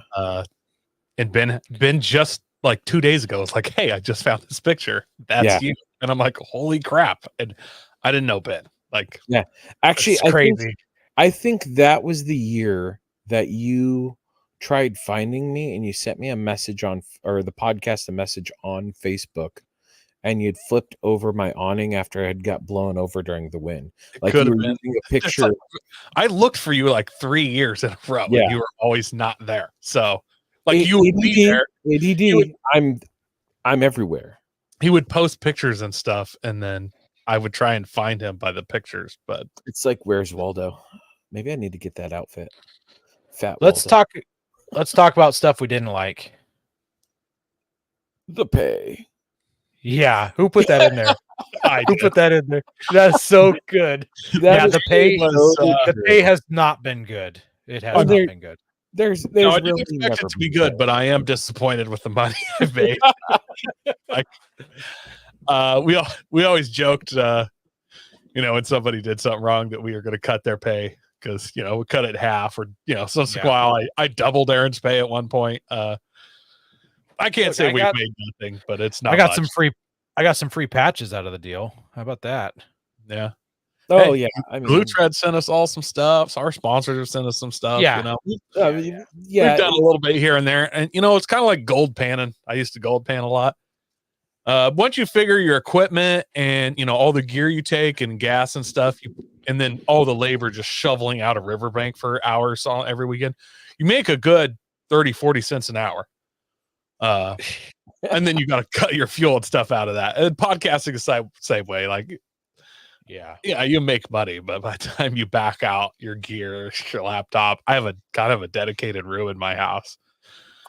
And Ben just like 2 days ago was like, "Hey, I just found this picture. That's you." And I'm like, "Holy crap!" And I didn't know Ben. Like, yeah, actually, crazy. I think that was the year that you tried finding me and you sent me a message the podcast a message on Facebook. And you'd flipped over my awning after I had got blown over during the wind. Like you were using a picture. I looked for you like 3 years in a row, and you were always not there. So, like you would be there. ADD. I'm everywhere. He would post pictures and stuff, and then I would try and find him by the pictures. But it's like, where's Waldo? Maybe I need to get that outfit. Fat. Let's talk about stuff we didn't like. The pay. Yeah, who put that in there? Who put that in there? That's so good. The pay has not been good. It has not been good. There's I really didn't expect it to be good, but I am disappointed with the money I've made. We always joked, when somebody did something wrong that we were going to cut their pay because we cut it in half, or while I doubled Aaron's pay at one point. I can't say we've made nothing, but it's not. I got some free patches out of the deal. How about that? Yeah. Oh, yeah. I mean, Blue Tread sent us all some stuff. Our sponsors have sent us some stuff. Yeah. We've done a little bit here and there. And, it's kind of like gold panning. I used to gold pan a lot. Once you figure your equipment and, all the gear you take and gas and stuff, and then all the labor just shoveling out a riverbank for hours every weekend, you make a good 30, 40 cents an hour. And then you got to cut your fuel and stuff out of that. And podcasting is same way. Like, yeah, you make money, but by the time you back out your gear, your laptop, I have a kind of a dedicated room in my house.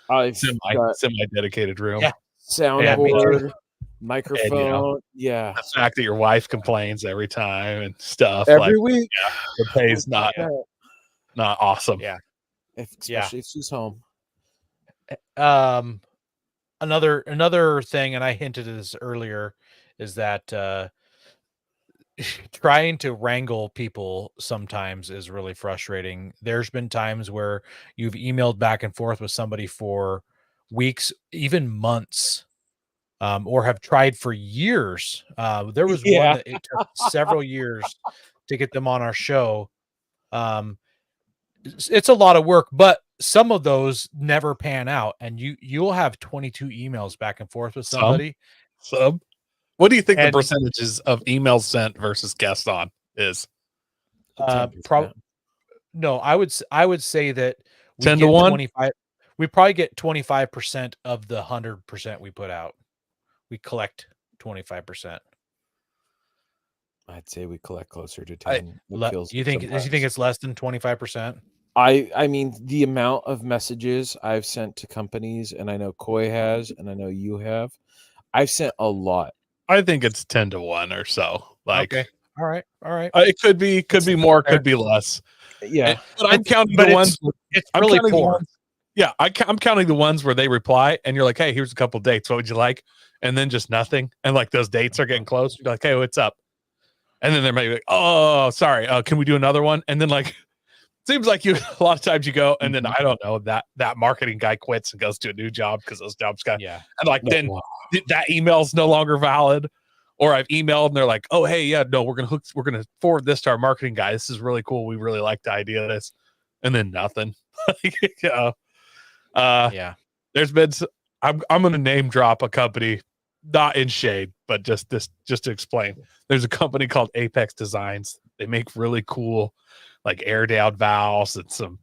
Semi dedicated room. Yeah. Soundboard, microphone. And, you know, yeah. The fact that your wife complains every time and stuff every week. Yeah, the pay's not awesome. Yeah. Especially if she's home. Another thing, and I hinted at this earlier, is that trying to wrangle people sometimes is really frustrating. There's been times where you've emailed back and forth with somebody for weeks, even months, or have tried for years. There was one that it took several years to get them on our show. It's a lot of work, but some of those never pan out, and you'll have 22 emails back and forth with somebody. What do you think the percentages of emails sent versus guests on is? No, I would say that 10 to 1. 25. We probably get 25% of the 100% we put out. We collect 25%. I'd say we collect closer to 10. You think it's less than 25%? I mean, the amount of messages I've sent to companies, and I know Coy has, and I know you have, I've sent a lot. I think it's 10 to 1 or so. Like, okay. All right. It could be more, could be less. Yeah. But I'm counting the ones. It's really poor. I'm counting the ones where they reply and you're like, hey, here's a couple dates. What would you like? And then just nothing. And like those dates are getting close. You're like, hey, what's up? And then they're maybe like, oh, sorry. Can we do another one? And then like, seems like a lot of times you go, and then I don't know, that marketing guy quits and goes to a new job because those jobs got, and like, then that email's no longer valid. Or I've emailed and they're like, oh, hey, yeah, no, we're going to forward this to our marketing guy. This is really cool. We really like the idea of this. And then nothing. There's been, I'm going to name drop a company, not in shade, but just to explain. There's a company called Apex Designs. They make really cool, like air down valves and some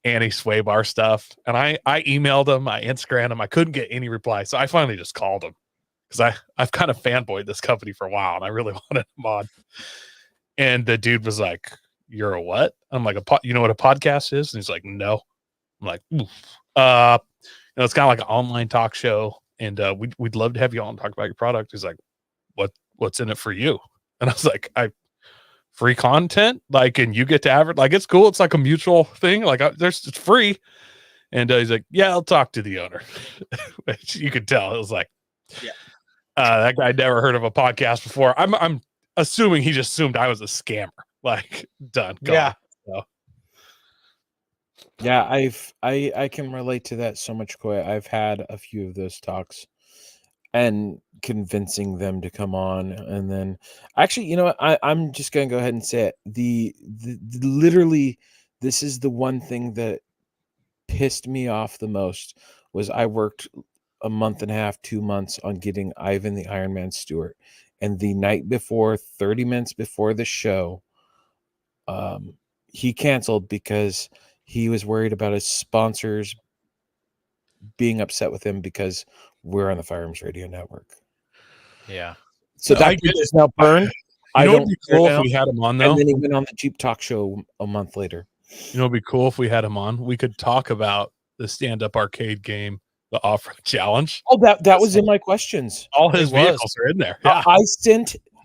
anti-sway bar stuff. And I emailed them, I Instagrammed them. I couldn't get any reply. So I finally just called them because I've kind of fanboyed this company for a while and I really wanted them on. And the dude was like, you're a what? I'm like, you know what a podcast is? And he's like, no. I'm like, oof. It's kind of like an online talk show. And we'd love to have you on and talk about your product. He's like, what's in it for you? And I was like, free content, like, and you get to advertise, like, it's cool. It's like a mutual thing. Like it's free. And he's like, yeah, I'll talk to the owner. Which you could tell. It was like, that guy never heard of a podcast before. I'm assuming he just assumed I was a scammer. Like, done. Gone. Yeah. So. Yeah. I can relate to that so much, Coy. I've had a few of those talks and convincing them to come on. And then actually, you know what? I'm just going to go ahead and say it. The literally, this is the one thing that pissed me off the most was I worked a month and a half, 2 months on getting Ivan the Iron Man Stewart. And the night before, 30 minutes before the show, he canceled because he was worried about his sponsors being upset with him because we're on the Firearms Radio Network. Yeah. So that is now burned. You know, it'd be cool if we had him on, though. And then he went on the Jeep Talk Show a month later. You know, it'd be cool if we had him on. We could talk about the stand-up arcade game, the Off-Road Challenge. Oh, that was in my questions. All his vehicles are in there. Yeah.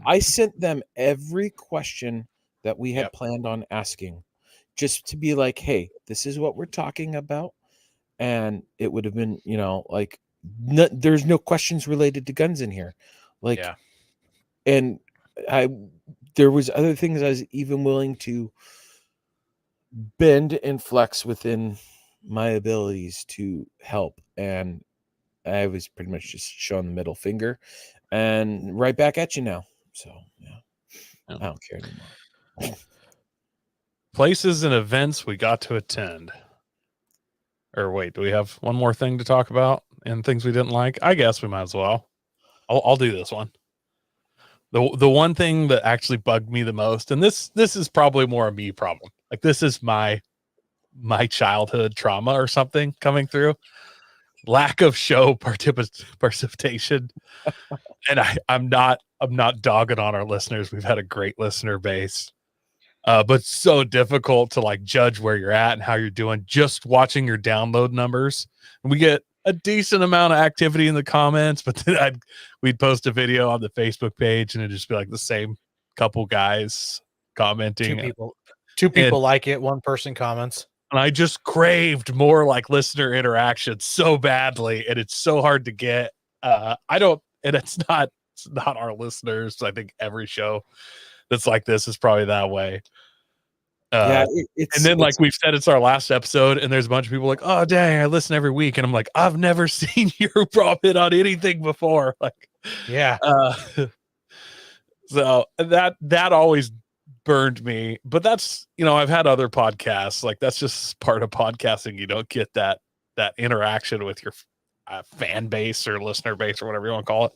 I sent them every question that we had planned on asking, just to be like, hey, this is what we're talking about. And it would have been, like, there's no questions related to guns in here. Like, and there was other things I was even willing to bend and flex within my abilities to help. And I was pretty much just showing the middle finger and right back at you now. So, I don't care anymore. Places and events we got to attend. Or wait, do we have one more thing to talk about and things we didn't like? I guess we might as well. I'll do this one. The one thing that actually bugged me the most, and this is probably more a me problem. Like, this is my childhood trauma or something coming through. lack of show participation. And I'm not dogging on our listeners. We've had a great listener base. But so difficult to like judge where you're at and how you're doing just watching your download numbers. And we get a decent amount of activity in the comments, but then we'd post a video on the Facebook page and it'd just be like the same couple guys commenting. Two people like it, one person comments. And I just craved more like listener interaction so badly, and it's so hard to get. It's not our listeners. I think every show that's like this is probably that way. And then like we've said, it's our last episode, and there's a bunch of people like, oh dang, I listen every week, and I'm like, I've never seen your profit on anything before. Like, yeah. So that always burned me, but that's, I've had other podcasts, like that's just part of podcasting. You don't get that interaction with your fan base or listener base or whatever you want to call it.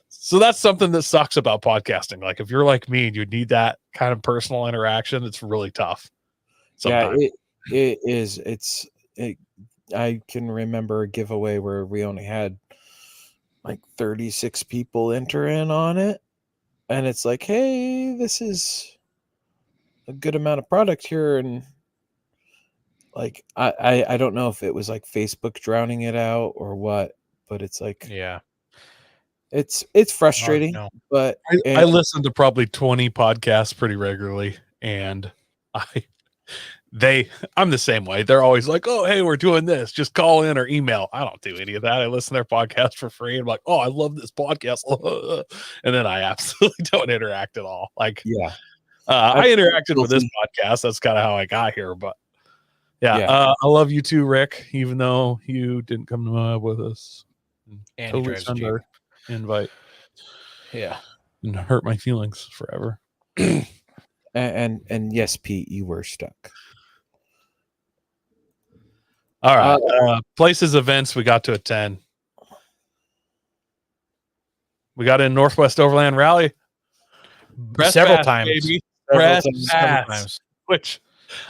So that's something that sucks about podcasting. Like if you're like me and you need that kind of personal interaction, it's really tough sometimes. Yeah, it is. I can remember a giveaway where we only had like 36 people enter in on it. And it's like, hey, this is a good amount of product here. And like, I don't know if it was like Facebook drowning it out or what, but it's like, yeah. It's frustrating, but I listen to probably 20 podcasts pretty regularly, and I'm the same way. They're always like, oh, hey, we're doing this. Just call in or email. I don't do any of that. I listen to their podcast for free. I'm like, oh, I love this podcast. And then I absolutely don't interact at all. Like, yeah, I interacted with this podcast. That's kind of how I got here. But yeah. I love you too, Rick, even though you didn't come to with us. And totally send our invite. Yeah. And hurt my feelings forever. and yes, Pete, you were stuck. All right. Places, events we got to attend. We got in Northwest Overland Rally. Several times. Which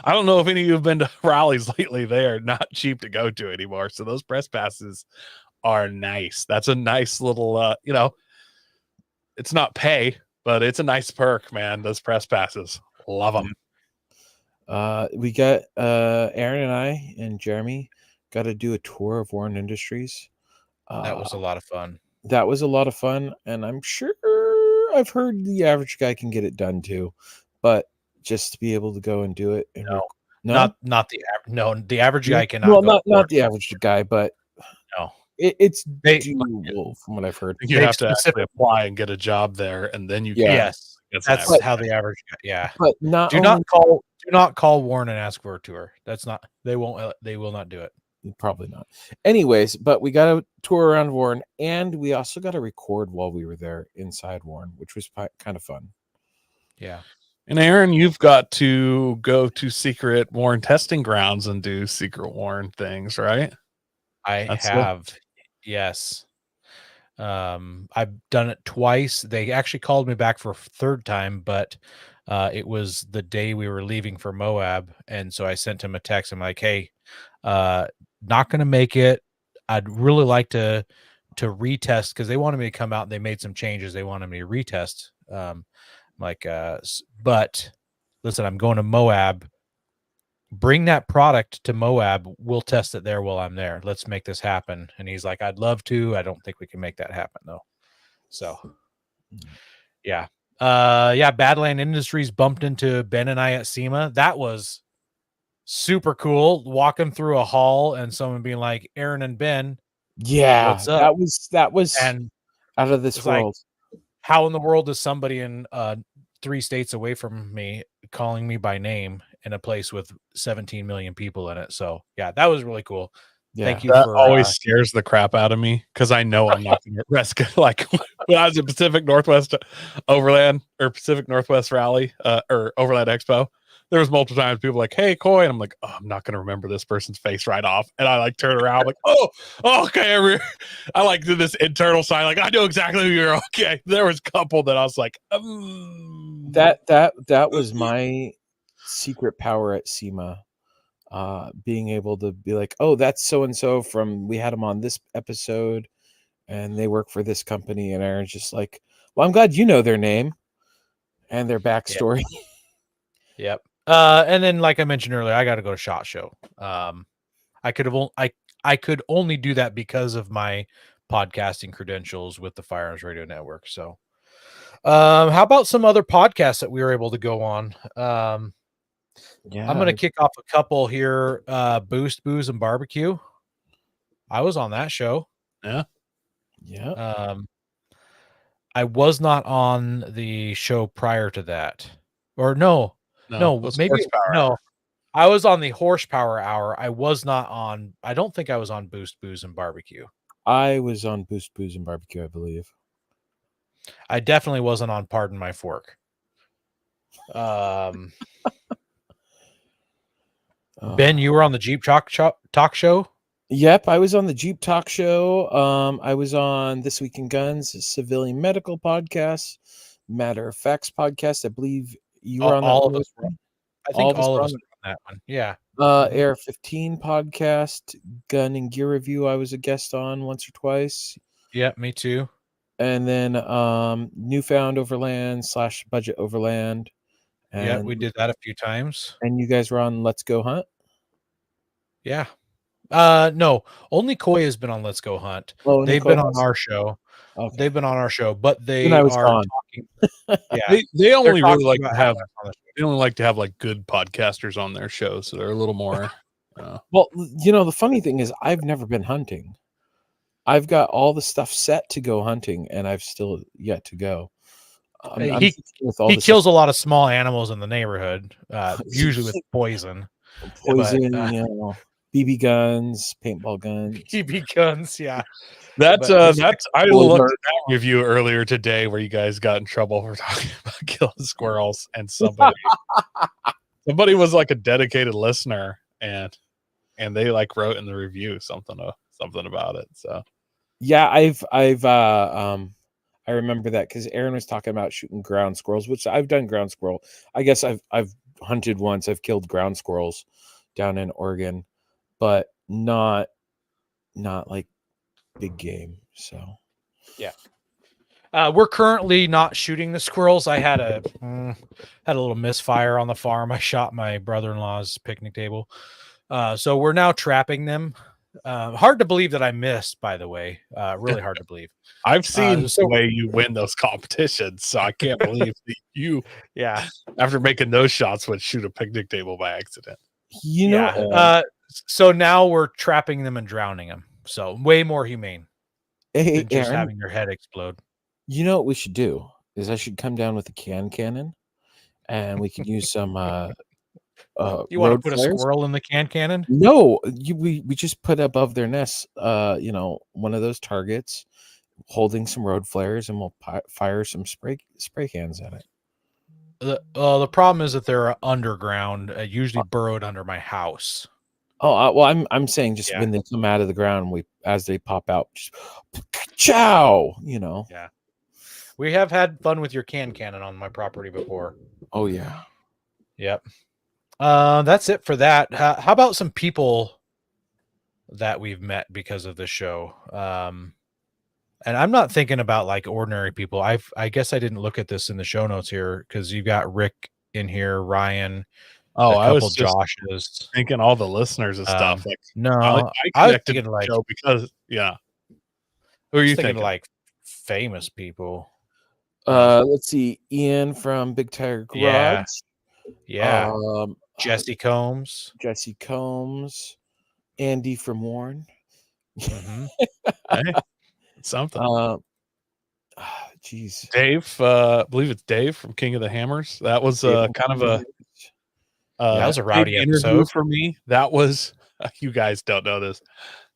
I don't know if any of you have been to rallies lately. They are not cheap to go to anymore. So those press passes are nice. That's a nice little, it's not pay, but it's a nice perk, man. Those press passes. Love them. We got Aaron and I and Jeremy got to do a tour of Warren Industries. That was a lot of fun. That was a lot of fun, and I'm sure I've heard the average guy can get it done too, but just to be able to go and do it, and the average guy cannot. Well, not the average guy, but no, it's doable from what I've heard. You have to actually apply and get a job there, and then you can. Yes, that's how the average guy. Yeah, but do not call Warren and ask for a tour. That's not. They won't. They will not do it. Probably not. Anyways, but we got a tour around Warren, and we also got to record while we were there inside Warren, which was kind of fun. Yeah. And Aaron, you've got to go to secret Warren testing grounds and do secret Warren things, right? That's have. Yes. I've done it twice. They actually called me back for a third time, but it was the day we were leaving for Moab. And so I sent him a text. I'm like, hey, not going to make it. I'd really like to retest, because they wanted me to come out and they made some changes. They wanted me to retest. But listen, I'm going to Moab. Bring that product to Moab. We'll test it there while I'm there. Let's make this happen. And he's like, I'd love to. I don't think we can make that happen though. So yeah. Badland Industries bumped into Ben and I at SEMA. That was super cool. Walking through a hall and someone being like, Aaron and Ben. Yeah. What's up? That was and out of this world. Like, how in the world is somebody in 3 states away from me calling me by name in a place with 17 million people in it? So yeah, that was really cool. Yeah, thank you. That always scares the crap out of me, because I know I'm not going to risk. Like when I was at Pacific Northwest Overland or Pacific Northwest Rally or Overland Expo, there was multiple times people like, hey, Coy, and I'm like, oh, I'm not going to remember this person's face right off, and I like turn around like, oh, okay, I like did this internal sign like I know exactly who you're. Okay, there was a couple that I was like, that was my secret power at SEMA. being able to be like, oh, that's so and so from, we had them on this episode, and they work for this company, and Aaron's just like, well, I'm glad you know their name and their backstory. Yep. And then, like I mentioned earlier, I got to go to SHOT Show. I could only do that because of my podcasting credentials with the Firearms Radio Network. So, how about some other podcasts that we were able to go on? Yeah, I'm going to kick off a couple here. Boost, Booze, and Barbecue. I was on that show. Yeah. I was not on the show prior to that. Or no, maybe Horsepower no. Hour. I was on the Horsepower Hour. I was not on. I don't think I was on Boost, Booze, and Barbecue. I was on Boost, Booze, and Barbecue, I believe. I definitely wasn't on Pardon My Fork. Ben, you were on the Jeep Talk Show? Yep, I was on the Jeep Talk Show. I was on This Week in Guns, Civilian Medical Podcast, Matter of Facts Podcast. I believe you were on all that of us. one. I think all of us were on that one. Yeah. Air 15 Podcast, Gun and Gear Review. I was a guest on once or twice. Yeah, me too. And then Newfound Overland / Budget Overland. And, yeah, we did that a few times. And you guys were on Let's Go Hunt? Yeah. No, only Koi has been on Let's Go Hunt. Oh, they've been on our show. Okay. They've been on our show, but they I are was gone. talking. Yeah, they only really like about to have. having us on the show. They only like to have like good podcasters on their show, so they're a little more. Well, you know, the funny thing is, I've never been hunting. I've got all the stuff set to go hunting, and I've still yet to go. He kills a lot of small animals in the neighborhood, usually with poison. Poison, you know, BB guns, paintball guns. BB guns, yeah. That's I looked at that review earlier today where you guys got in trouble for talking about killing squirrels, and somebody was like a dedicated listener, and they like wrote in the review something about it. So yeah, I remember that because Aaron was talking about shooting ground squirrels, which I've done ground squirrel. I guess I've hunted once. I've killed ground squirrels down in Oregon, but not like big game. So yeah, we're currently not shooting the squirrels. I had a little misfire on the farm. I shot my brother-in-law's picnic table, so we're now trapping them. Hard to believe that I missed, by the way. Really hard to believe. I've seen the way you win those competitions, so I can't believe that you, after making those shots, would shoot a picnic table by accident. You know, so now we're trapping them and drowning them. So way more humane than just Aaron, having your head explode. You know what we should do is I should come down with a cannon, and we could use some. You want to put flares? A squirrel in the cannon? No, we just put above their nests, you know, one of those targets holding some road flares, and we'll fire some spray cans at it. The problem is that they're underground, usually burrowed under my house. Oh, well, I'm saying just when they come out of the ground, as they pop out, just chow, you know. Yeah, we have had fun with your cannon on my property before. Oh yeah, yep. That's it for that. How about some people that we've met because of the show? And I'm not thinking about like ordinary people. I guess I didn't look at this in the show notes here because you got Rick in here, Ryan. Oh, I was just thinking all the listeners and stuff. Like, no, I was thinking like show because who are you thinking? Like famous people. Let's see, Ian from Big Tire Garage. Yeah. Jesse Combs, Andy from Warren. Mm-hmm. Hey, something. Jeez, Dave. I believe it's Dave from King of the Hammers. That was kind of a. That was a rowdy episode for me. That was, you guys don't know this.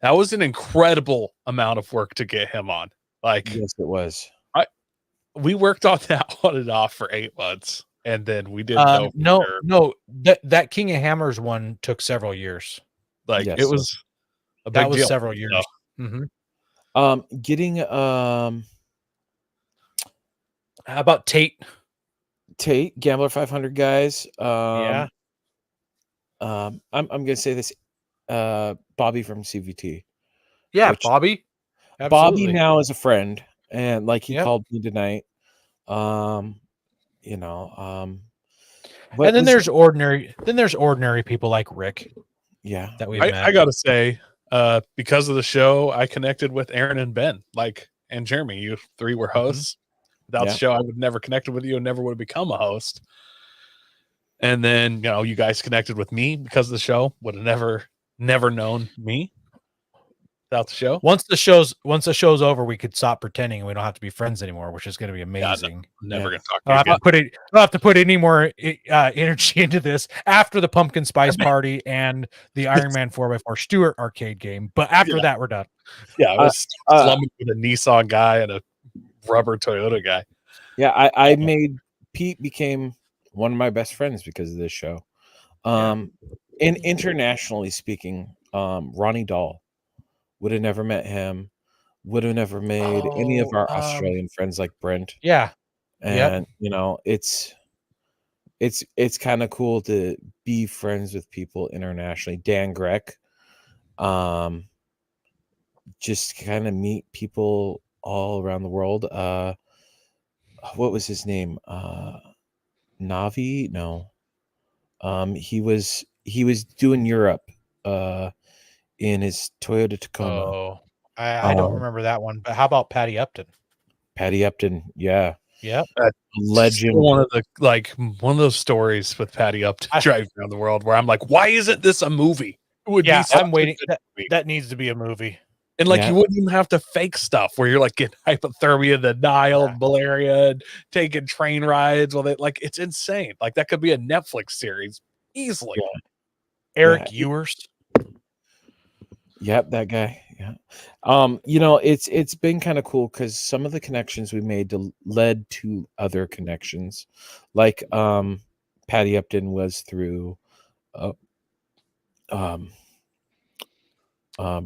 That was an incredible amount of work to get him on. Like, yes, it was. We worked on that on and off for 8 months, and then we didn't know. No, that King of Hammers one took several years. Like, it was a big deal. Several years. Mm-hmm. Getting how about Tate Gambler 500 guys. I'm gonna say this, Bobby from CVT. Yeah, Which- Bobby. Bobby Absolutely. now is a friend, and like he Yep. called me tonight. You know, And then there's ordinary people like Rick yeah, that we've I met. gotta say, because of the show, I connected with Aaron and Ben, and Jeremy. You three were hosts. Without Yeah. the show, I would never connected with you and never would have become a host. And then, you guys connected with me because of the show. Would have never known me without the show. Once the show's over, we could stop pretending and we don't have to be friends anymore, which is going to be amazing. I'm never gonna talk to I'll you have, again. I'll have to put any more energy into this after the pumpkin spice party and the Iron Man 4x4 Stewart arcade game. But after that, we're done. Yeah, I was slumming with a Nissan guy and a rubber Toyota guy. Yeah, I made Pete became one of my best friends because of this show. And internationally speaking, Ronnie Dahl, would have never met him, would have never made any of our Australian friends like Brent. Yeah. And it's kind of cool to be friends with people internationally. Dan Grech, just kind of meet people all around the world. What was his name? Navi? No. He was doing Europe in his Toyota Tacoma. Oh, I don't remember that one. But how about Patty Upton? Patty Upton, yeah. Yep. Legend. One of those stories with Patty Upton driving around the world where I'm like, why isn't this a movie? It would be I'm waiting. That needs to be a movie. And you wouldn't even have to fake stuff where you're getting hypothermia, the Nile, malaria, and taking train rides. It's insane. That could be a Netflix series easily. Yeah. Eric Ewers. Yep, that guy. Yeah. It's been kind of cool because some of the connections we made led to other connections. Patty Upton was through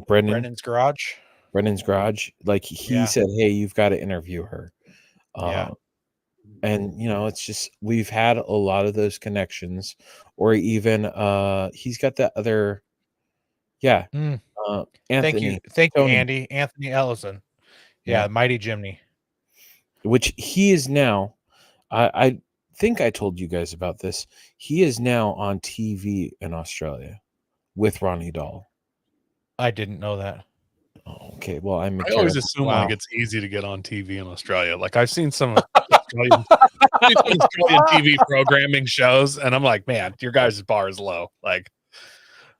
Brendan's Garage. He said, hey, you've got to interview her. And it's just we've had a lot of those connections, or even he's got that other Anthony. Thank you, Andy. Anthony Ellison. Yeah, Mighty Jimny. Which he is now. I think I told you guys about this. He is now on TV in Australia with Ronnie Dahl. I didn't know that. Oh, okay, well, I always assume it's easy to get on TV in Australia. I've seen some Australian TV programming shows, and I'm like, man, your guys' bar is low.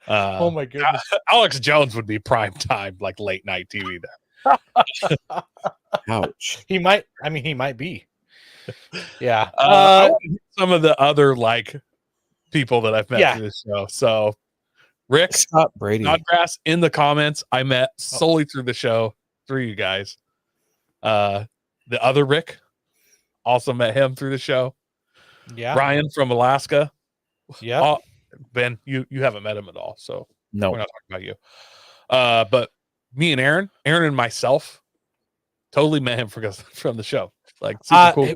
Oh my goodness, Alex Jones would be prime time, late night TV there. Ouch. He might be. Yeah. Some of the other people that I've met through this show. So Rick, Scott Brady, Snodgrass in the comments, I met solely through the show, through you guys. The other Rick, also met him through the show. Yeah. Ryan from Alaska. Yeah. Ben, you haven't met him at all, so no, we're not talking about you. But me and Aaron and myself totally met him from the show. Super cool.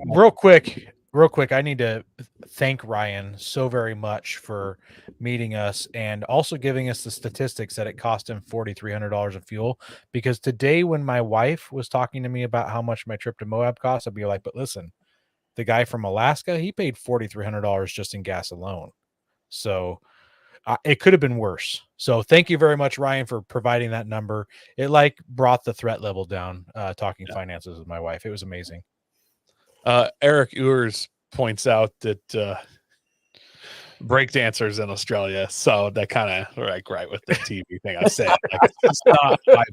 Real quick, I need to thank Ryan so very much for meeting us and also giving us the statistics that it cost him $4,300 in fuel. Because today, when my wife was talking to me about how much my trip to Moab cost, I'd be like, but listen, the guy from Alaska, he paid $4,300 just in gas alone. So it could have been worse. So thank you very much, Ryan, for providing that number. It brought the threat level down, talking finances with my wife. It was amazing. Eric Ewers points out that breakdancers in Australia, so that kind of right with the TV thing I said. It's not high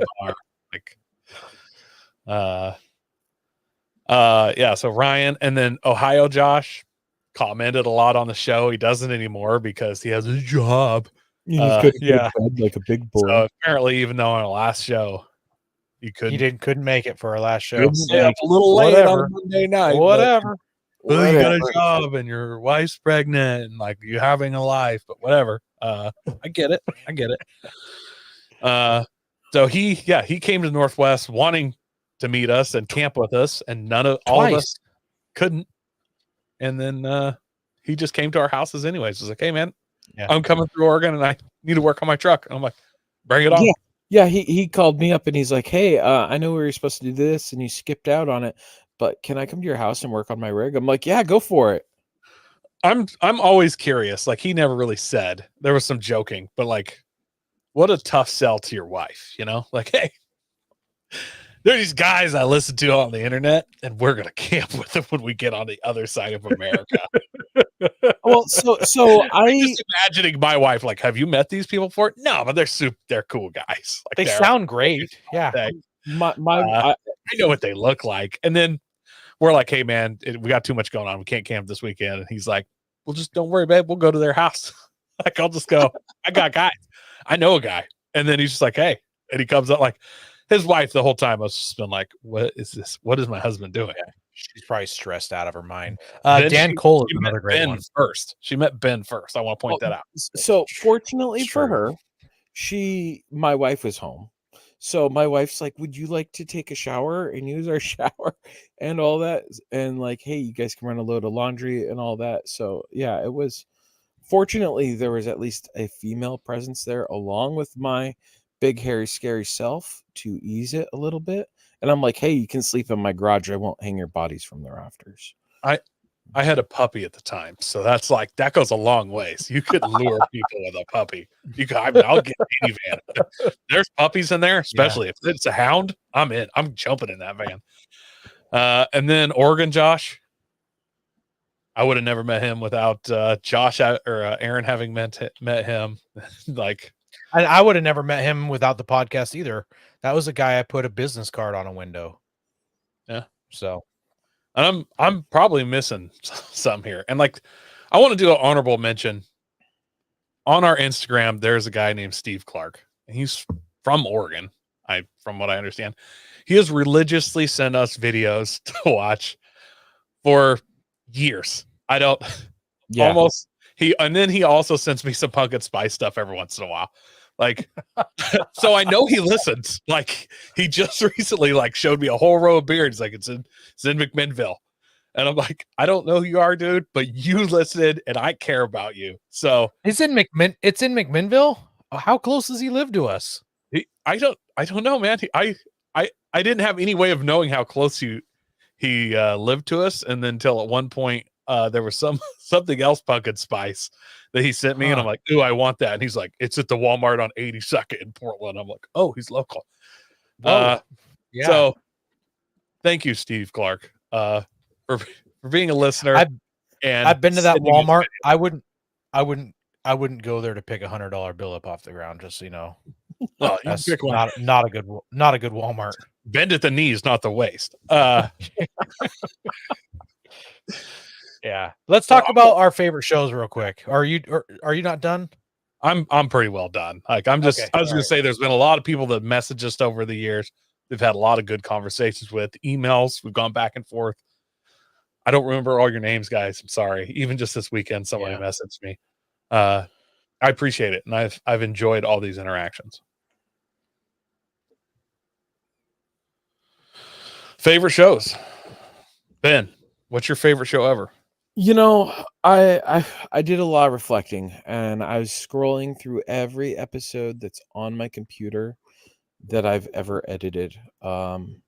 bar. So Ryan, and then Ohio Josh commented a lot on the show. He doesn't anymore because he has a job. Like a big boy. So apparently, even though on the last show he couldn't make it for our last show. Stay up a little late on Monday night. Whatever. Well, you got a job and your wife's pregnant and you're having a life, but whatever. I get it. So he came to Northwest wanting to meet us and camp with us, and all of us couldn't. And then he just came to our houses anyways. He was like, hey man, I'm coming through Oregon and I need to work on my truck. And I'm like, bring it on. Yeah. He called me up and he's like, hey, I know we were supposed to do this and you skipped out on it, but can I come to your house and work on my rig? I'm like, yeah, go for it. I'm always curious. Like, he never really said. There was some joking, but like, what a tough sell to your wife, you know? Like, hey, there are these guys I listen to on the internet, and we're gonna camp with them when we get on the other side of America. Well, so I'm just imagining my wife, like, have you met these people before? No, but they're cool guys. Like, They sound great. Yeah. I know what they look like. And then we're like, hey man, we got too much going on. We can't camp this weekend. And he's like, well, just don't worry, babe. We'll go to their house. Like, I'll just go. I got guys. I know a guy. And then he's just like, hey. And he comes up like, his wife the whole time has just been like, what is this? What is my husband doing? She's probably stressed out of her mind. Dan Cole is another great one. First. She met Ben first. I want to point that out. So fortunately for her, my wife was home. So my wife's like, would you like to take a shower and use our shower and all that? And like, hey, you guys can run a load of laundry and all that. So yeah, it was, fortunately, there was at least a female presence there along with my big, hairy, scary self to ease it a little bit. And I'm like, hey, you can sleep in my garage. I won't hang your bodies from the rafters. I had a puppy at the time, so that's like, that goes a long ways. You could lure people with a puppy. I'll get any van. There's puppies in there, especially if it's a hound. I'm in. I'm jumping in that van. And then Oregon Josh. I would have never met him without Josh or Aaron having met him. Like, I would have never met him without the podcast either. That was a guy I put a business card on a window. Yeah. So. And I'm probably missing some here. And like, I want to do an honorable mention. On our Instagram, there's a guy named Steve Clark. He's from Oregon. From what I understand, he has religiously sent us videos to watch for years. And then he also sends me some Pumpkin Spice stuff every once in a while. Like, so I know he listens. Like, he just recently like showed me a whole row of beer. He's like, it's in McMinnville. And I'm like, I don't know who you are, dude, but you listened and I care about you. So it's in McMinnville. How close does he live to us? I don't know, man. I didn't have any way of knowing how close he lived to us. And then until at one point, there was something else Pumpkin Spice that he sent me, and I'm like, ooh, I want that. And he's like, it's at the Walmart on 82nd in Portland. I'm like, oh, he's local. Yeah. So thank you, Steve Clark, for being a listener. I've been to that Walmart. I wouldn't go there to pick $100 bill up off the ground, just so you know. Well, that's not a good Walmart. Bend at the knees, not the waist. Yeah. Let's talk about our favorite shows real quick. Are you not done? I'm pretty well done. Like, I was gonna say there's been a lot of people that message us over the years. We've had a lot of good conversations with emails. We've gone back and forth. I don't remember all your names, guys. I'm sorry. Even just this weekend, somebody messaged me. I appreciate it. And I've enjoyed all these interactions. Favorite shows. Ben, what's your favorite show ever? You know, I did a lot of reflecting, and I was scrolling through every episode that's on my computer that I've ever edited. And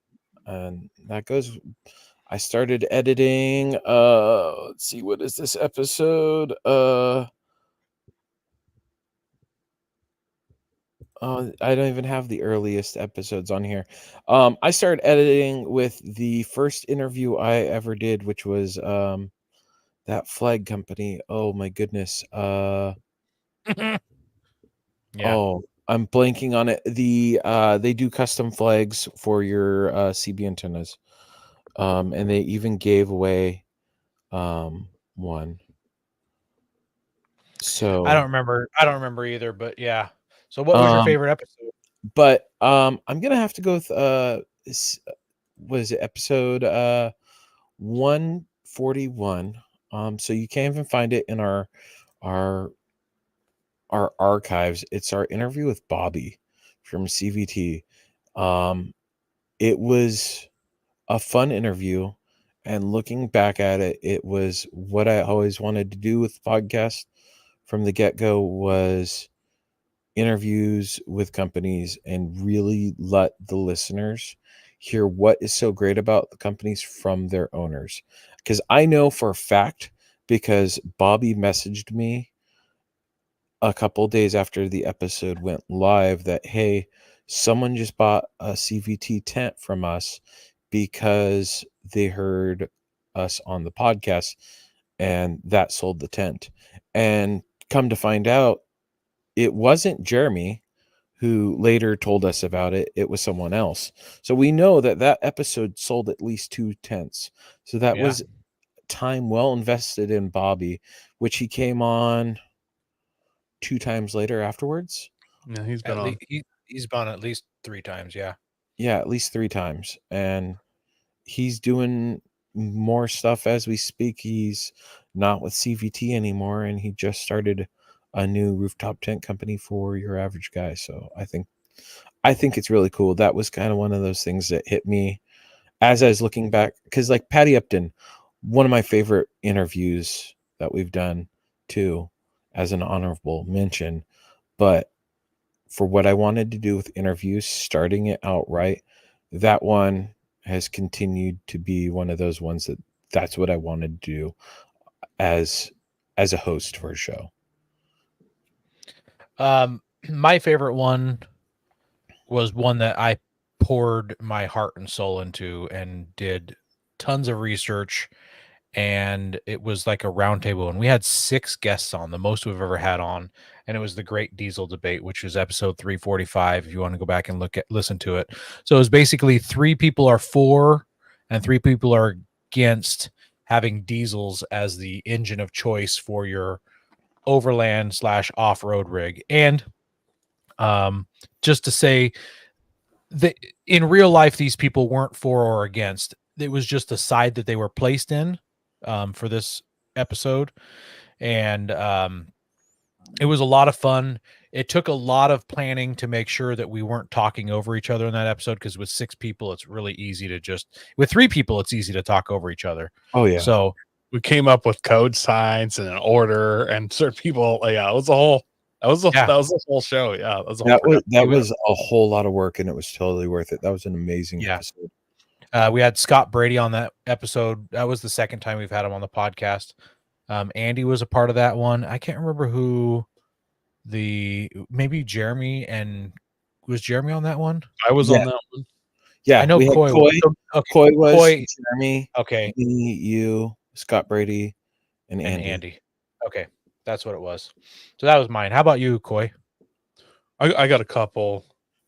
that goes, I started editing, let's see, what is this episode? I don't even have the earliest episodes on here. I started editing with the first interview I ever did, which was that flag company. Oh my goodness. Oh, I'm blanking on it. They do custom flags for your CB antennas. And they even gave away one. So I don't remember either, but yeah. So what was your favorite episode? But I'm gonna have to go with was it episode 141. So you can't even find it in our archives. It's our interview with Bobby from CVT. It was a fun interview, and looking back at it, it was what I always wanted to do with the podcast from the get-go was interviews with companies and really let the listeners hear what is so great about the companies from their owners. Because I know for a fact, because Bobby messaged me a couple days after the episode went live that, hey, someone just bought a CVT tent from us because they heard us on the podcast and that sold the tent. And come to find out, it wasn't Jeremy who later told us about it. It was someone else. So we know that that episode sold at least 2 tents. So that was time well invested in Bobby, which he came on 2 times later afterwards. Yeah, he's been on. He's been on at least 3 times. Yeah, at least 3 times, and he's doing more stuff as we speak. He's not with CVT anymore, and he just started a new rooftop tent company for your average guy. So I think it's really cool. That was kind of one of those things that hit me as I was looking back, because like Patty Upton, one of my favorite interviews that we've done too, as an honorable mention. But for what I wanted to do with interviews, starting it out right, that one has continued to be one of those ones that's what I wanted to do as a host for a show. My favorite one was one that I poured my heart and soul into and did tons of research, and it was like a roundtable, and we had 6 guests on, the most we've ever had on, and it was the Great Diesel Debate, which was episode 345. If you want to go back and listen to it, so it was basically 3 people are for and 3 people are against having diesels as the engine of choice for your overland / off-road rig. And just to say that in real life, these people weren't for or against. It was just the side that they were placed in for this episode. And it was a lot of fun. It took a lot of planning to make sure that we weren't talking over each other in that episode, because with 6 people, it's really easy to with 3 people, it's easy to talk over each other. Oh, yeah. So we came up with code signs and an order, and certain people, it was a whole, that was the whole show. Yeah. That was a whole lot of work, and it was totally worth it. That was an amazing episode. We had Scott Brady on that episode. That was the second time we've had him on the podcast. Andy was a part of that one. I can't remember who maybe Jeremy, and was Jeremy on that one? I was on that one. Yeah, I know Coy was. Okay. Coy was, Jeremy, okay, me, you, Scott Brady, and Andy. Okay, that's what it was. So that was mine. How about you, Coy? I got a couple,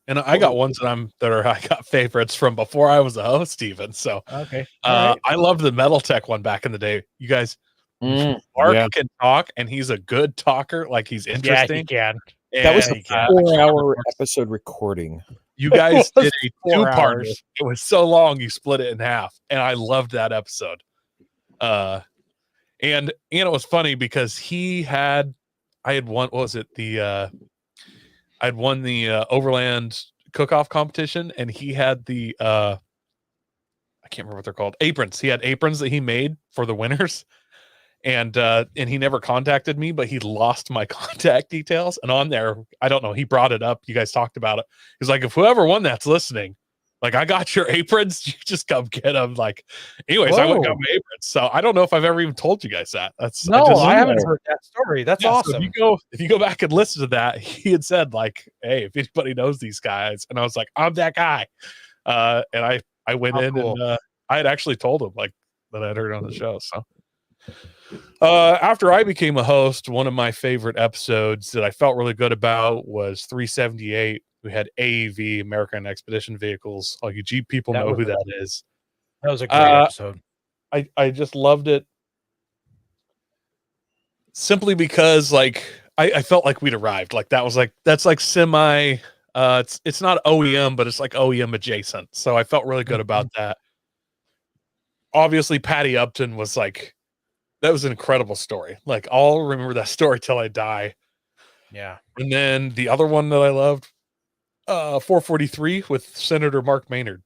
and I got ones I got favorites from before I was a host even. So okay, right. I loved the Metal Tech one back in the day. You guys, Mark can talk, and he's a good talker. Like, he's interesting. Yeah, he can. That was a 4-hour episode recording. You guys did a 2-parter. It was so long, you split it in half, and I loved that episode. And it was funny because I had won the Overland cook-off competition, and he had the I can't remember what they're called, aprons. He had aprons that he made for the winners. And he never contacted me, but he lost my contact details. And on there, I don't know, he brought it up. You guys talked about it. He's like, if whoever won that's listening, like, I got your aprons. You just come get them. Like, anyways, I went and got my aprons. So I don't know if I've ever even told you guys that. I haven't heard that story. That's awesome. So if you go back and listen to that, he had said, like, hey, if anybody knows these guys, and I was like, I'm that guy. And I went in and I had actually told him, like, that I'd heard on the show. So after I became a host, one of my favorite episodes that I felt really good about was 378. We had AEV, American Expedition Vehicles. All you Jeep people know who that is. That was a great episode. I just loved it simply because, like, I felt like we'd arrived. Like, that's like semi. It's not OEM, but it's like OEM adjacent. So I felt really good about that. Obviously, Patty Upton was like. That was an incredible story. Like, I'll remember that story till I die. Yeah. And then the other one that I loved, 443 with Senator Mark Maynard.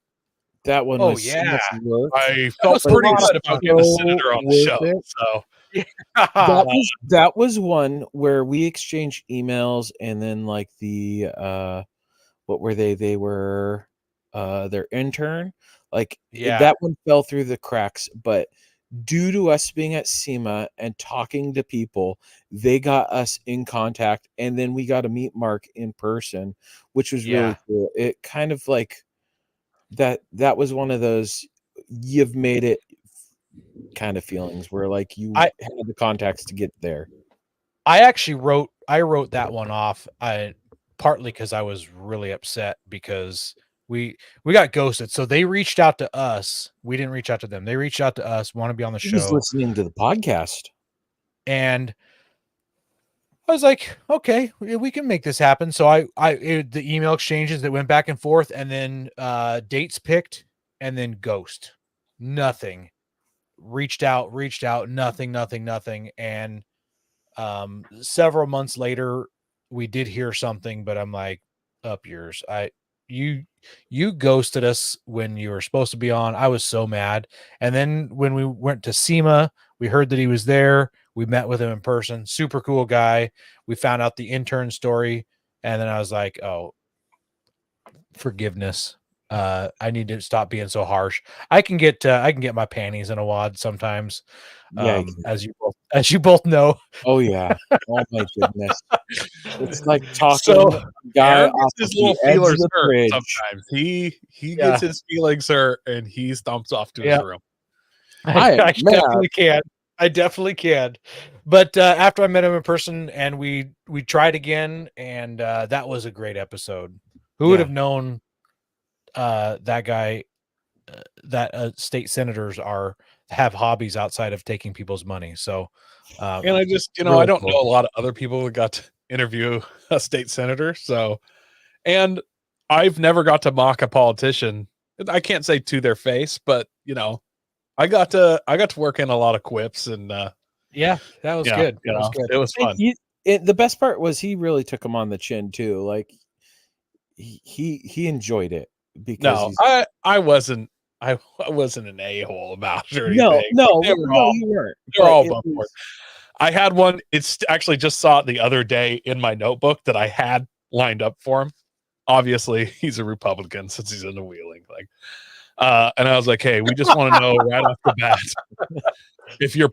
That one Oh, was so yeah. much work. I felt was a pretty lot good of about getting a so senator on the worth show. it. So That was one where we exchanged emails, and then like the what were they? They were their intern. Like Yeah. that one fell through the cracks, but due to us being at SEMA and talking to people, they got us in contact, and then we got to meet Mark in person, which was really Yeah. cool. It kind of like that was one of those you've made it kind of feelings where like you I- had the contacts to get there. I actually wrote that one off. Partly because I was really upset because we got ghosted. So they reached out to us. We didn't reach out to them. They reached out to us, want to be on the He was show. listening to the podcast. And I was like, okay, we can make this happen. So the email exchanges that went back and forth, and then dates picked, and then ghost. Nothing. Reached out, nothing. And several months later, we did hear something, but I'm like, up yours. You ghosted us when you were supposed to be on. I was so mad. And then when we went to SEMA, we heard that he was there. We met with him in person. Super cool guy. We found out the intern story, and then I was like, oh, forgiveness. I need to stop being so harsh. I can get my panties in a wad sometimes. Yeah. As you both know. Oh yeah. Oh my goodness. It's like talking So, a guy Aaron off gets his of little the edge of feelers the hurt bridge. sometimes. He Yeah. gets his feelings hurt and he stomps off to his Yeah. room. I am I mad. definitely can. I definitely can. But after I met him in person and we tried again, and that was a great episode. Who would Yeah. have known that guy that state senators have hobbies outside of taking people's money. So And I just, really I don't cool. know a lot of other people who got to interview a state senator. So, and I've never got to mock a politician. I can't say to their face, but I got to work in a lot of quips and yeah, that was good. That was good. it was fun. The best part was he really took him on the chin too. Like he enjoyed it because I wasn't an a-hole about it or no, anything. you weren't. They're all above board. I had one. It's actually just saw it the other day in my notebook that I had lined up for him. Obviously, he's a Republican since he's into Wheeling. And I was like, hey, we just want to know right off the bat if you're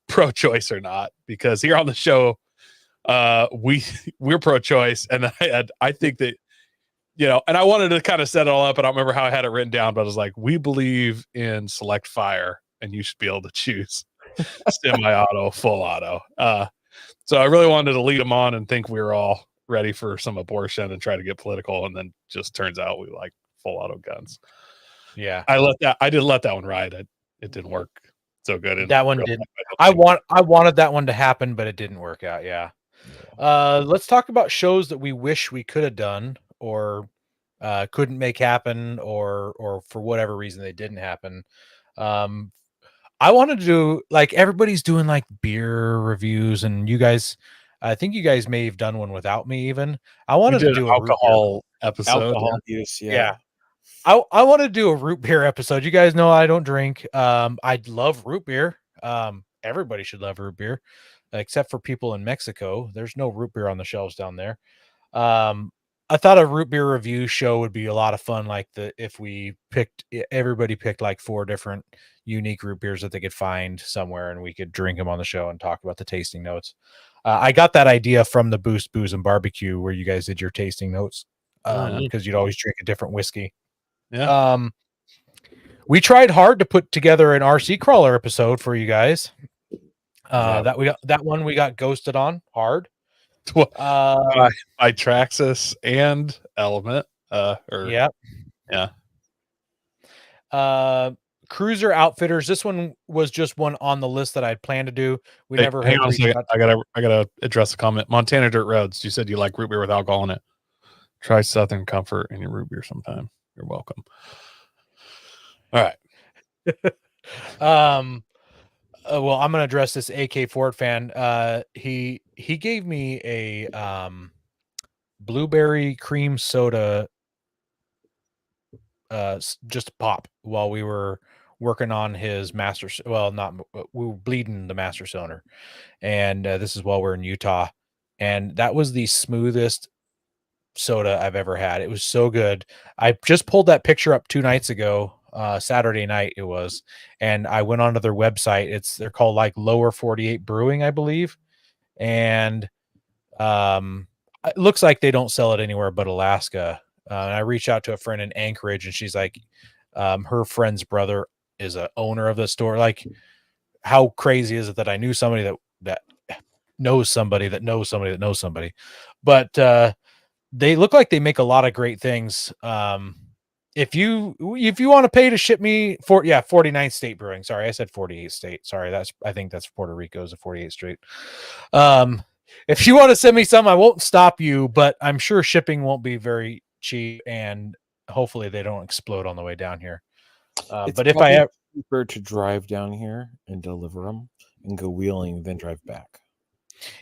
pro-choice or not, because here on the show, we're pro-choice, and I think that and I wanted to kind of set it all up. I don't remember how I had it written down, but I was like, we believe in select fire, and you should be able to choose semi-auto, full auto. So I really wanted to lead them on and think we were all ready for some abortion and try to get political, and then just turns out we like full auto guns. Yeah, I did let that one ride. It didn't work so good. That one didn't. I wanted that one to happen, but it didn't work out. Yeah. Let's talk about shows that we wish we could have done or couldn't make happen, or for whatever reason they didn't happen. I wanted to do, like, everybody's doing like beer reviews, and you guys, I think you guys may have done one without me even. I wanted to do an alcohol episode. Alcohol use, Yeah. I want to do a root beer episode. You guys know I don't drink. I love root beer. Everybody should love root beer, except for people in Mexico. There's no root beer on the shelves down there. I thought a root beer review show would be a lot of fun. Like if everybody picked like 4 different unique root beers that they could find somewhere, and we could drink them on the show and talk about the tasting notes. I got that idea from the Boost Booze and Barbecue, where you guys did your tasting notes, because you'd always drink a different whiskey. Yeah. We tried hard to put together an RC crawler episode for you guys. That one we got ghosted on hard. By Traxxas and Element. Yeah. Cruiser Outfitters. This one was just one on the list that I'd planned to do. We never hang on a second. out. I gotta address a comment. Montana Dirt Roads. You said you like root beer with alcohol in it. Try Southern Comfort in your root beer sometime. You're welcome. All right. Well, I'm gonna address this AK Ford fan. He gave me a blueberry cream soda just pop while we were working on his master. Well, not we were bleeding the master cylinder, and this is while we're in Utah, and that was the smoothest soda I've ever had. It was so good. I just pulled that picture up 2 nights ago, Saturday night it was, and I went onto their website. They're called like Lower 48 Brewing, I believe, and it looks like they don't sell it anywhere but Alaska. And I reached out to a friend in Anchorage, and she's like, her friend's brother is a owner of the store. Like, how crazy is it that I knew somebody that knows somebody that knows somebody that knows somebody? But they look like they make a lot of great things. If you want to pay to ship me 49th State Brewing. Sorry, I said 48th State. Sorry, I think that's Puerto Rico's a 48th Street. If you want to send me some, I won't stop you, but I'm sure shipping won't be very cheap, and hopefully they don't explode on the way down here. But if I ever cheaper to drive down here and deliver them and go wheeling than drive back.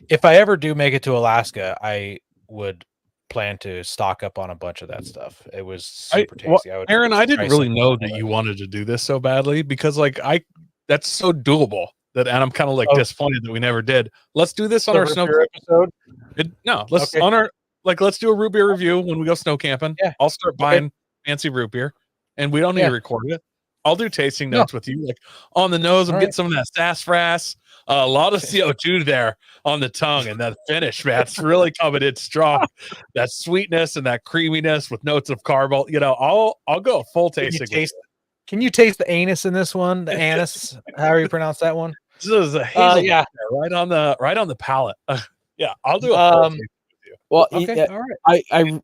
If I ever do make it to Alaska, I would plan to stock up on a bunch of that stuff. It was super tasty. Aaron, I didn't really know that you wanted to do this so badly, because like that's so doable and I'm kind of like disappointed that we never did. Let's do this on our snow episode. Let's do a root beer review when we go snow camping. Yeah. I'll start buying fancy root beer, and we don't need to record it. I'll do tasting notes with you, like on the nose. I'm getting some of that sassafras, a lot of CO2 there on the tongue, and that finish, man, it's really coming in strong. That sweetness and that creaminess with notes of caramel. I'll go full tasting. Can you taste the anus in this one? The anise, however you pronounce that one. This is a hazelnut right on the palate. I'll do a full tasting with you. Well, okay, all right.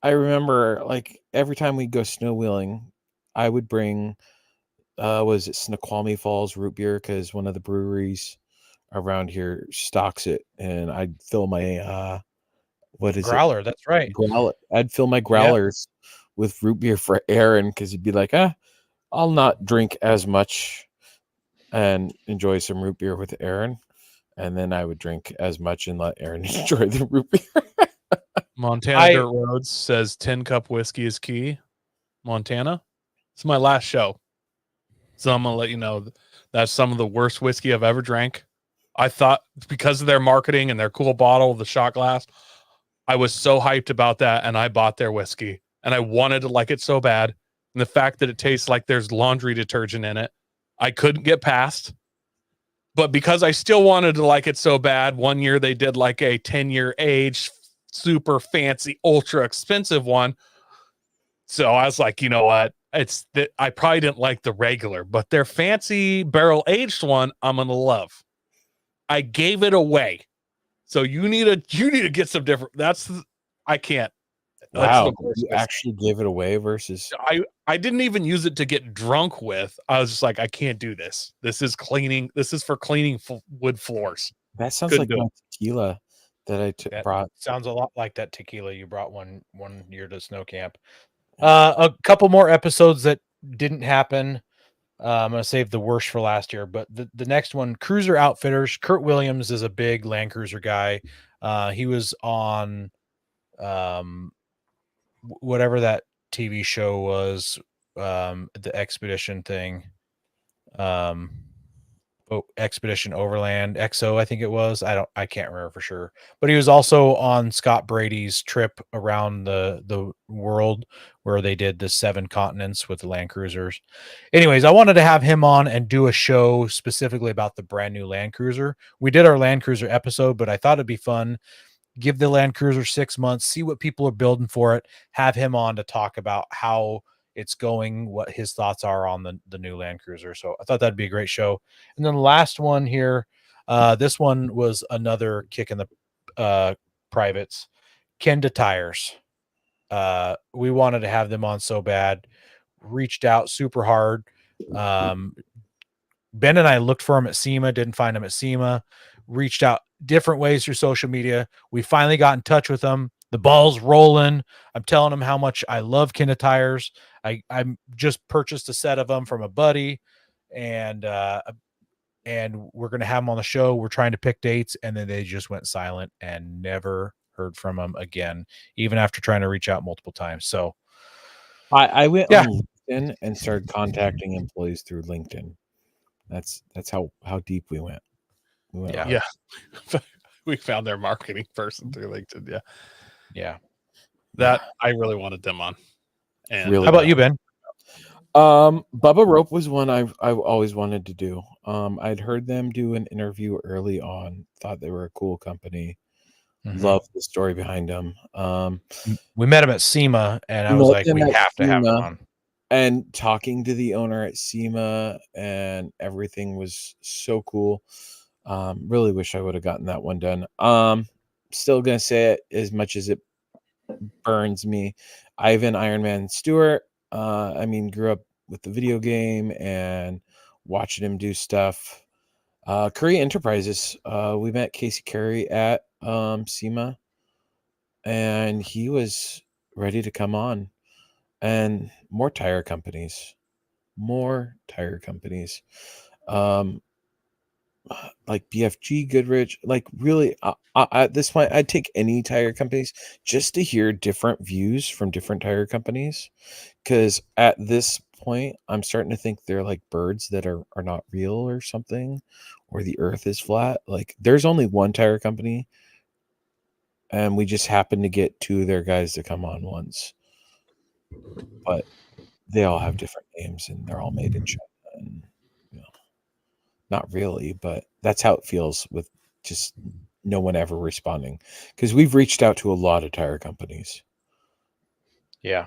I remember, like, every time we go snow wheeling, I would bring was it Snoqualmie Falls root beer, because one of the breweries around here stocks it, and I'd fill my growler. That's right. I'd fill my growlers with root beer for Aaron, because he'd be like, I'll not drink as much and enjoy some root beer with Aaron, and then I would drink as much and let Aaron enjoy the root beer. Montana Dirt Roads says 10-cup whiskey is key. Montana. It's my last show, so I'm gonna let you know that's some of the worst whiskey I've ever drank. I thought, because of their marketing and their cool bottle of the shot glass, I was so hyped about that, and I bought their whiskey, and I wanted to like it so bad. And the fact that it tastes like there's laundry detergent in it, I couldn't get past. But because I still wanted to like it so bad, one year they did like a 10-year age, super fancy, ultra expensive one. So I was like, you know what? It's that I probably didn't like the regular, but their fancy barrel aged one, I'm gonna love. I gave it away, so you need to get some different. I can't. Wow, you actually gave it away versus I didn't even use it to get drunk with. I was just like, I can't do this. This is cleaning. This is for cleaning wood floors. That sounds like my tequila that I brought. Sounds a lot like that tequila you brought one year to snow camp. A couple more episodes that didn't happen. I'm going to save the worst for last year, but the next one, Cruiser Outfitters. Kurt Williams is a big Land Cruiser guy. He was on whatever that TV show was, the Expedition thing. Expedition Overland XO, I think it was. I can't remember for sure, but he was also on Scott Brady's trip around the world where they did the 7 continents with the Land Cruisers. Anyways, I wanted to have him on and do a show specifically about the brand new Land Cruiser. We did our Land Cruiser episode, but I thought it'd be fun. Give the Land Cruiser 6 months, see what people are building for it, have him on to talk about how it's going, what his thoughts are on the new Land Cruiser. So I thought that'd be a great show. And then the last one here, this one was another kick in the privates. Kenda Tires. We wanted to have them on so bad, reached out super hard. Ben and I looked for him at SEMA, didn't find him at SEMA, reached out different ways through social media. We finally got in touch with them. The ball's rolling. I'm telling them how much I love Kenda Tires. I just purchased a set of them from a buddy, and we're going to have them on the show. We're trying to pick dates, and then they just went silent and never heard from them again, even after trying to reach out multiple times. So I went Yeah. on LinkedIn and started contacting employees through LinkedIn. That's how deep we went. Yeah. Yeah. We found their marketing person through LinkedIn. Yeah. Yeah. That I really wanted them on. And Really How about you, Ben? Bubba Rope was one I've always wanted to do. I'd heard them do an interview early on, thought they were a cool company, loved the story behind them. We met him at SEMA, and I was like, we have to have him on. And talking to the owner at SEMA, and everything was so cool. Really wish I would have gotten that one done. Still gonna say it as much as it burns me. Ivan Iron Stewart. Grew up with the video game and watching him do stuff. Curry Enterprises. We met Casey Curry at SEMA, and he was ready to come on. And more tire companies. Like BFG, Goodrich, like really at this point I'd take any tire companies just to hear different views from different tire companies, because at this point I'm starting to think they're like birds that are not real or something, or the earth is flat. Like there's only one tire company, and we just happen to get two of their guys to come on once, but they all have different names and they're all made in China, and not really, but that's how it feels with just no one ever responding, because we've reached out to a lot of tire companies. Yeah.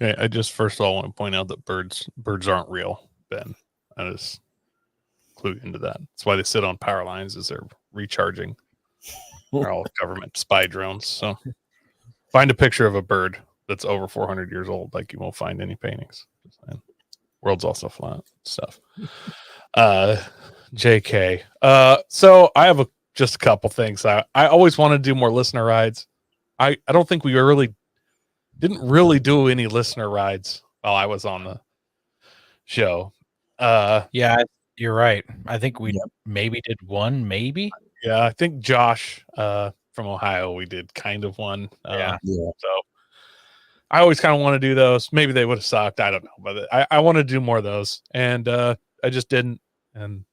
okay, I just first of all want to point out that birds aren't real, Ben. I just clue you into that. That's why they sit on power lines, is they're recharging. They're all government spy drones. So find a picture of a bird that's over 400 years old. Like you won't find any paintings. World's also flat stuff. JK. So I have just a couple things. I always want to do more listener rides. I don't think we didn't really do any listener rides while I was on the show. Yeah, you're right. I think we maybe did one, maybe. Yeah, I think Josh from Ohio, we did kind of one. Yeah. So I always kind of want to do those. Maybe they would have sucked. I don't know, but I want to do more of those, and I just didn't. And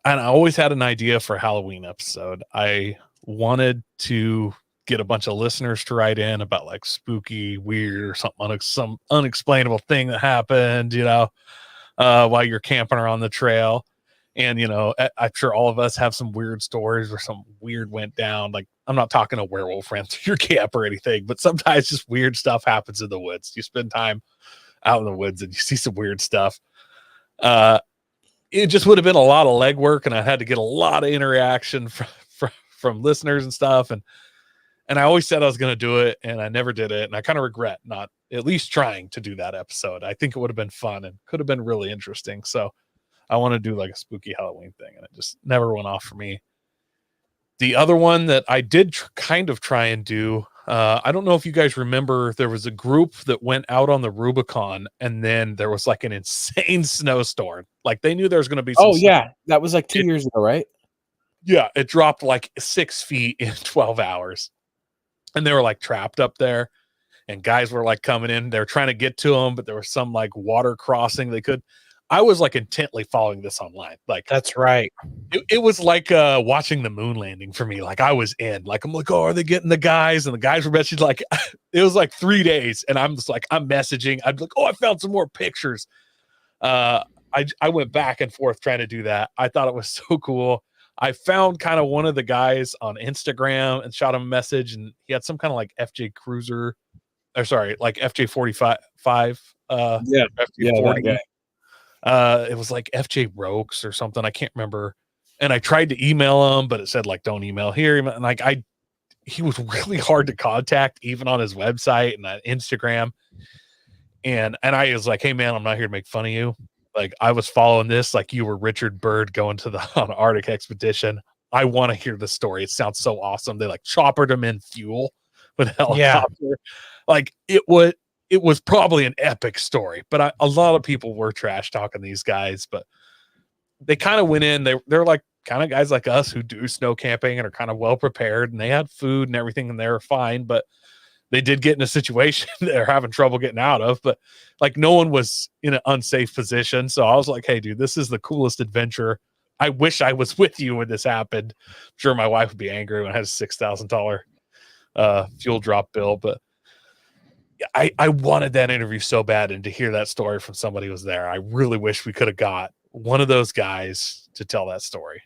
I always had an idea for a Halloween episode. I wanted to get a bunch of listeners to write in about like spooky, weird, or some unexplainable thing that happened, while you're camping around the trail. And, I'm sure all of us have some weird stories where some weird went down. Like, I'm not talking a werewolf ran through your camp or anything, but sometimes just weird stuff happens in the woods. You spend time out in the woods and you see some weird stuff. It just would have been a lot of legwork, and I had to get a lot of interaction from listeners and stuff. And I always said I was going to do it, and I never did it. And I kind of regret not at least trying to do that episode. I think it would have been fun and could have been really interesting. So I want to do like a spooky Halloween thing, and it just never went off for me. The other one that I did kind of try and do, I don't know if you guys remember, there was a group that went out on the Rubicon, and then there was like an insane snowstorm. Like they knew there was going to be some snow. That was like 2 years ago, right? Yeah, it dropped like 6 feet in 12 hours. And they were like trapped up there, and guys were like coming in. They were trying to get to them, but there was some like water crossing they could. I was like intently following this online. Like that's right. It was like watching the moon landing for me. Like I was in. Like I'm like, oh, are they getting the guys? And the guys were messaging. Like it was like 3 days, and I'm just like, I'm messaging. I'd be like, oh, I found some more pictures. I went back and forth trying to do that. I thought it was so cool. I found kind of one of the guys on Instagram and shot him a message, and he had some kind of like FJ Cruiser, or sorry, like FJ 45. FJ 40. It was like FJ Rokes or something. I can't remember. And I tried to email him, but it said like, don't email here. And like he was really hard to contact, even on his website and on Instagram. And I was like, hey man, I'm not here to make fun of you. Like I was following this, like you were Richard Byrd going on an Arctic expedition. I want to hear the story. It sounds so awesome. They like choppered him in fuel with a helicopter. Yeah. Like it was probably an epic story, but a lot of people were trash talking these guys, but they kind of went in. They're like kind of guys like us who do snow camping and are kind of well prepared, and they had food and everything, and they were fine. But they did get in a situation they're having trouble getting out of, but like no one was in an unsafe position. So I was like, hey, dude, this is the coolest adventure. I wish I was with you when this happened. I'm sure my wife would be angry when I had a $6,000 fuel drop bill, but I wanted that interview so bad, and to hear that story from somebody who was there, I really wish we could have got one of those guys to tell that story.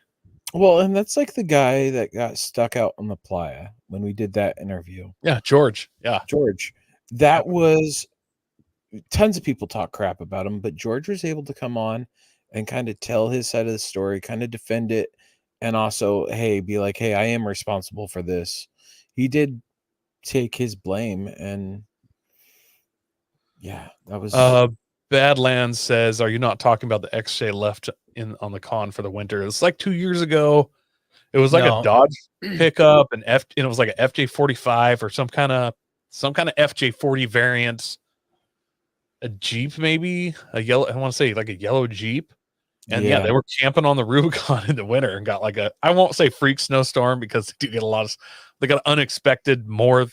Well, and that's like the guy that got stuck out on the playa when we did that interview. Yeah, George. Yeah. George. That was tons of people talk crap about him, but George was able to come on and kind of tell his side of the story, kind of defend it, and also, hey, be like, hey, I am responsible for this. He did take his blame, and yeah, that was Badlands says, are you not talking about the XJ left in on the con for the winter? It's like 2 years ago. It was like a Dodge pickup, and it was like an FJ45 or some kind of FJ40 variant, a Jeep, maybe a yellow. I want to say like a yellow Jeep. And yeah, they were camping on the Rubicon in the winter and got like I won't say freak snowstorm, because they do get they got unexpected more.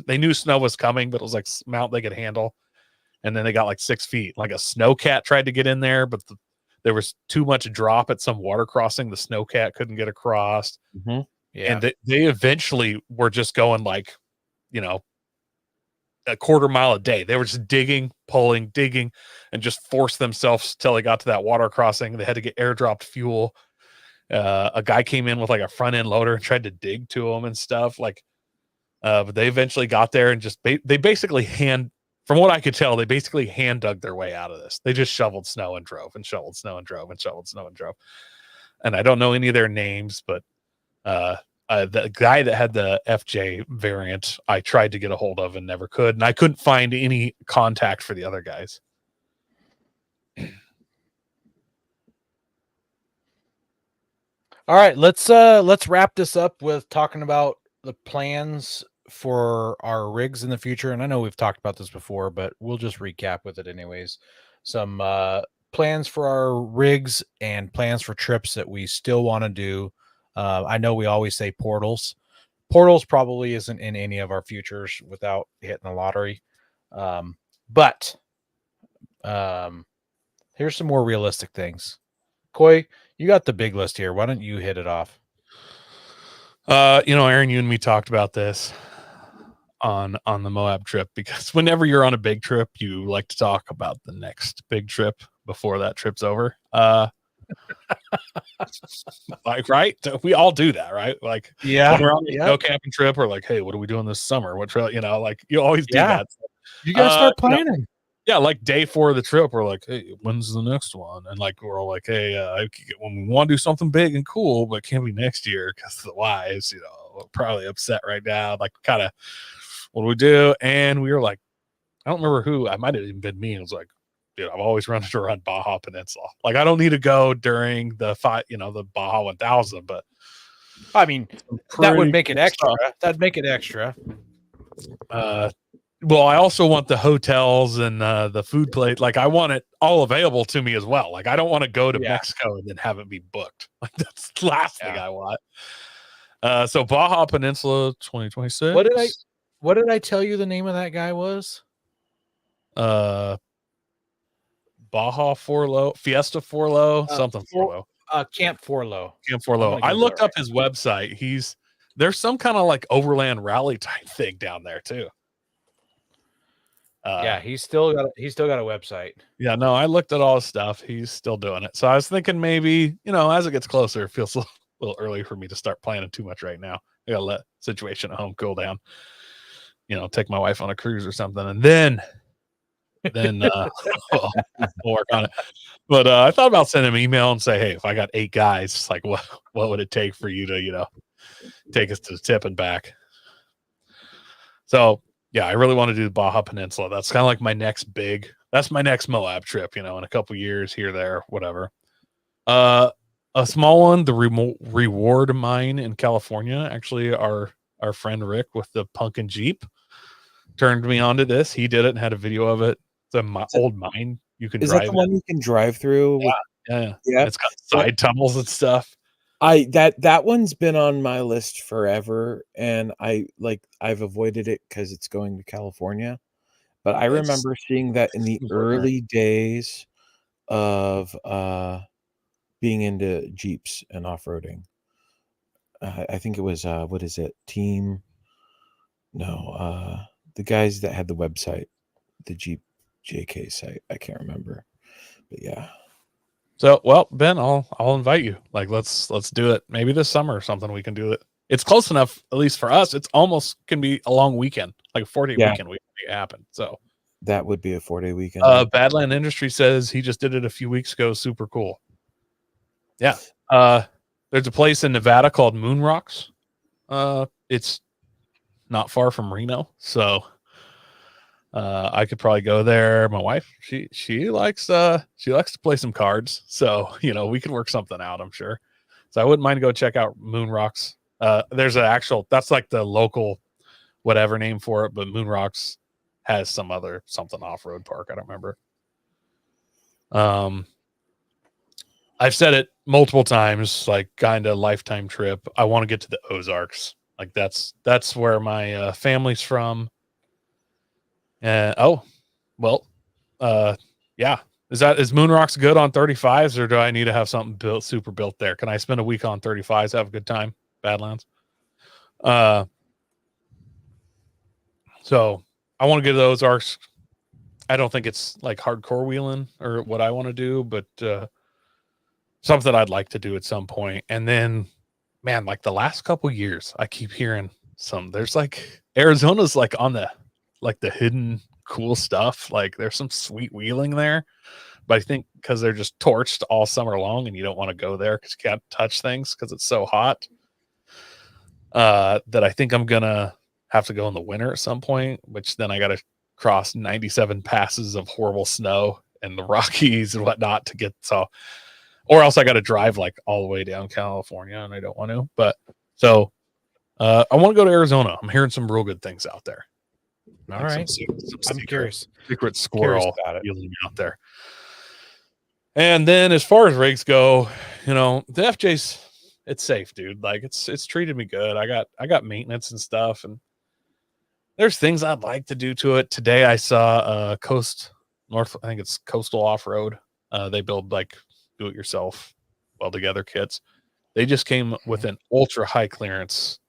They knew snow was coming, but it was like amount they could handle. And then they got like 6 feet. Like a snowcat tried to get in there, but there was too much drop at some water crossing. The snowcat couldn't get across. Mm-hmm. Yeah. And they eventually were just going like, a quarter mile a day. They were just digging, and just forced themselves till they got to that water crossing. They had to get airdropped fuel. A guy came in with like a front end loader and tried to dig to them and stuff. But they eventually got there and just they basically from what I could tell, they basically hand dug their way out of this. They just shoveled snow and drove, and shoveled snow and drove, and shoveled snow and drove. And I don't know any of their names, but the guy that had the FJ variant, I tried to get a hold of and never could. And I couldn't find any contact for the other guys. All right, let's wrap this up with talking about the plans for our rigs in the future. And I know we've talked about this before, but we'll just recap with it anyways. Some plans for our rigs and plans for trips that we still want to do. I know we always say portals. Portals probably isn't in any of our futures without hitting the lottery. But here's some more realistic things. Coy, you got the big list here. Why don't you hit it off? Aaron, you and me talked about this on the Moab trip, because whenever you're on a big trip, you like to talk about the next big trip before that trip's over. Like, right? We all do that, right? Like, yeah, when we're on a no camping trip, we're like, hey, what are we doing this summer? What trail? Like you always do that. You gotta start planning. Like day 4 of the trip, we're like, hey, when's the next one? And like we're all like, hey, when we want to do something big and cool, but can't be next year because the wives, are probably upset right now. Like, kind of, what do we do? And we were like, I don't remember who. I might have even been me. It was like, dude, I've always wanted to run Baja Peninsula. Like, I don't need to go during the the Baja 1000, but I mean, that would make it extra. That'd make it extra. Well, I also want the hotels and the food plate. Like, I want it all available to me as well. Like, I don't want to go to Mexico and then have it be booked. Like, that's the last thing I want. So Baja Peninsula 2026. What did I tell you the name of that guy was? Baja Forlo, Fiesta Forlo, something Forlo. Camp Forlo. Camp Forlo. I looked up his website. There's some kind of like overland rally type thing down there too. He's still got a website. Yeah, no, I looked at all his stuff. He's still doing it. So I was thinking maybe, as it gets closer, it feels a little early for me to start planning too much right now. I gotta let situation at home cool down. Take my wife on a cruise or something, and then we'll work on it. But I thought about sending him an email and say, hey, if I got 8 guys, it's like, what would it take for you to, take us to the tip and back? So yeah, I really want to do the Baja Peninsula. That's kind of like that's my next Moab trip, in a couple years, here, there, whatever. A small one, the Reward Mine in California. Actually, our friend Rick with the Pumpkin Jeep turned me onto this. He did it and had a video of it. It's an old mine. You can drive. Is that the one you can drive through? Yeah. It's got side tunnels and stuff. That one's been on my list forever, and I've avoided it because it's going to California. But I remember seeing that in the early days of being into Jeeps and off-roading. I think it was what is it? Team? No, the guys that had the website, the Jeep JK site. I can't remember, but yeah. So, well, Ben, I'll invite you. Like, let's do it. Maybe this summer or something. We can do it. It's close enough, at least for us. It's almost can be a long weekend, like a 4-day weekend. We can make it happen. So that would be a 4-day weekend. Badland Industry says he just did it a few weeks ago. Super cool. Yeah. There's a place in Nevada called Moon Rocks. It's not far from Reno, so I could probably go there. My wife, she likes to play some cards, so we can work something out, I'm sure. So I wouldn't mind to go check out Moon Rocks. There's that's like the local whatever name for it, but Moon Rocks has something off-road park. I don't remember. I've said it multiple times, like kind of lifetime trip. I want to get to the Ozarks. Like that's where my family's from. Yeah. Is Moon Rocks good on 35s, or do I need to have something super built there? Can I spend a week on 35s, have a good time? Badlands. So I want to get to the Ozarks. I don't think it's like hardcore wheeling or what I want to do, but something I'd like to do at some point. And then, man, like the last couple years, I keep hearing there's like Arizona's like on the hidden cool stuff. Like there's some sweet wheeling there, but I think because they're just torched all summer long and you don't want to go there because you can't touch things because it's so hot, that I think I'm gonna have to go in the winter at some point, which then I got to cross 97 passes of horrible snow and the Rockies and whatnot to get or else I got to drive like all the way down California, and I don't want to. But so I want to go to Arizona. I'm hearing some real good things out there. All right, I'm curious. Secret squirrel feeling out there. And then as far as rigs go, the FJ's it's safe, dude. Like it's treated me good. I got maintenance and stuff, and there's things I'd like to do to it. Today I saw I think it's Coastal Off-Road. They build like do-it-yourself well-together kits. They just came with an ultra high clearance.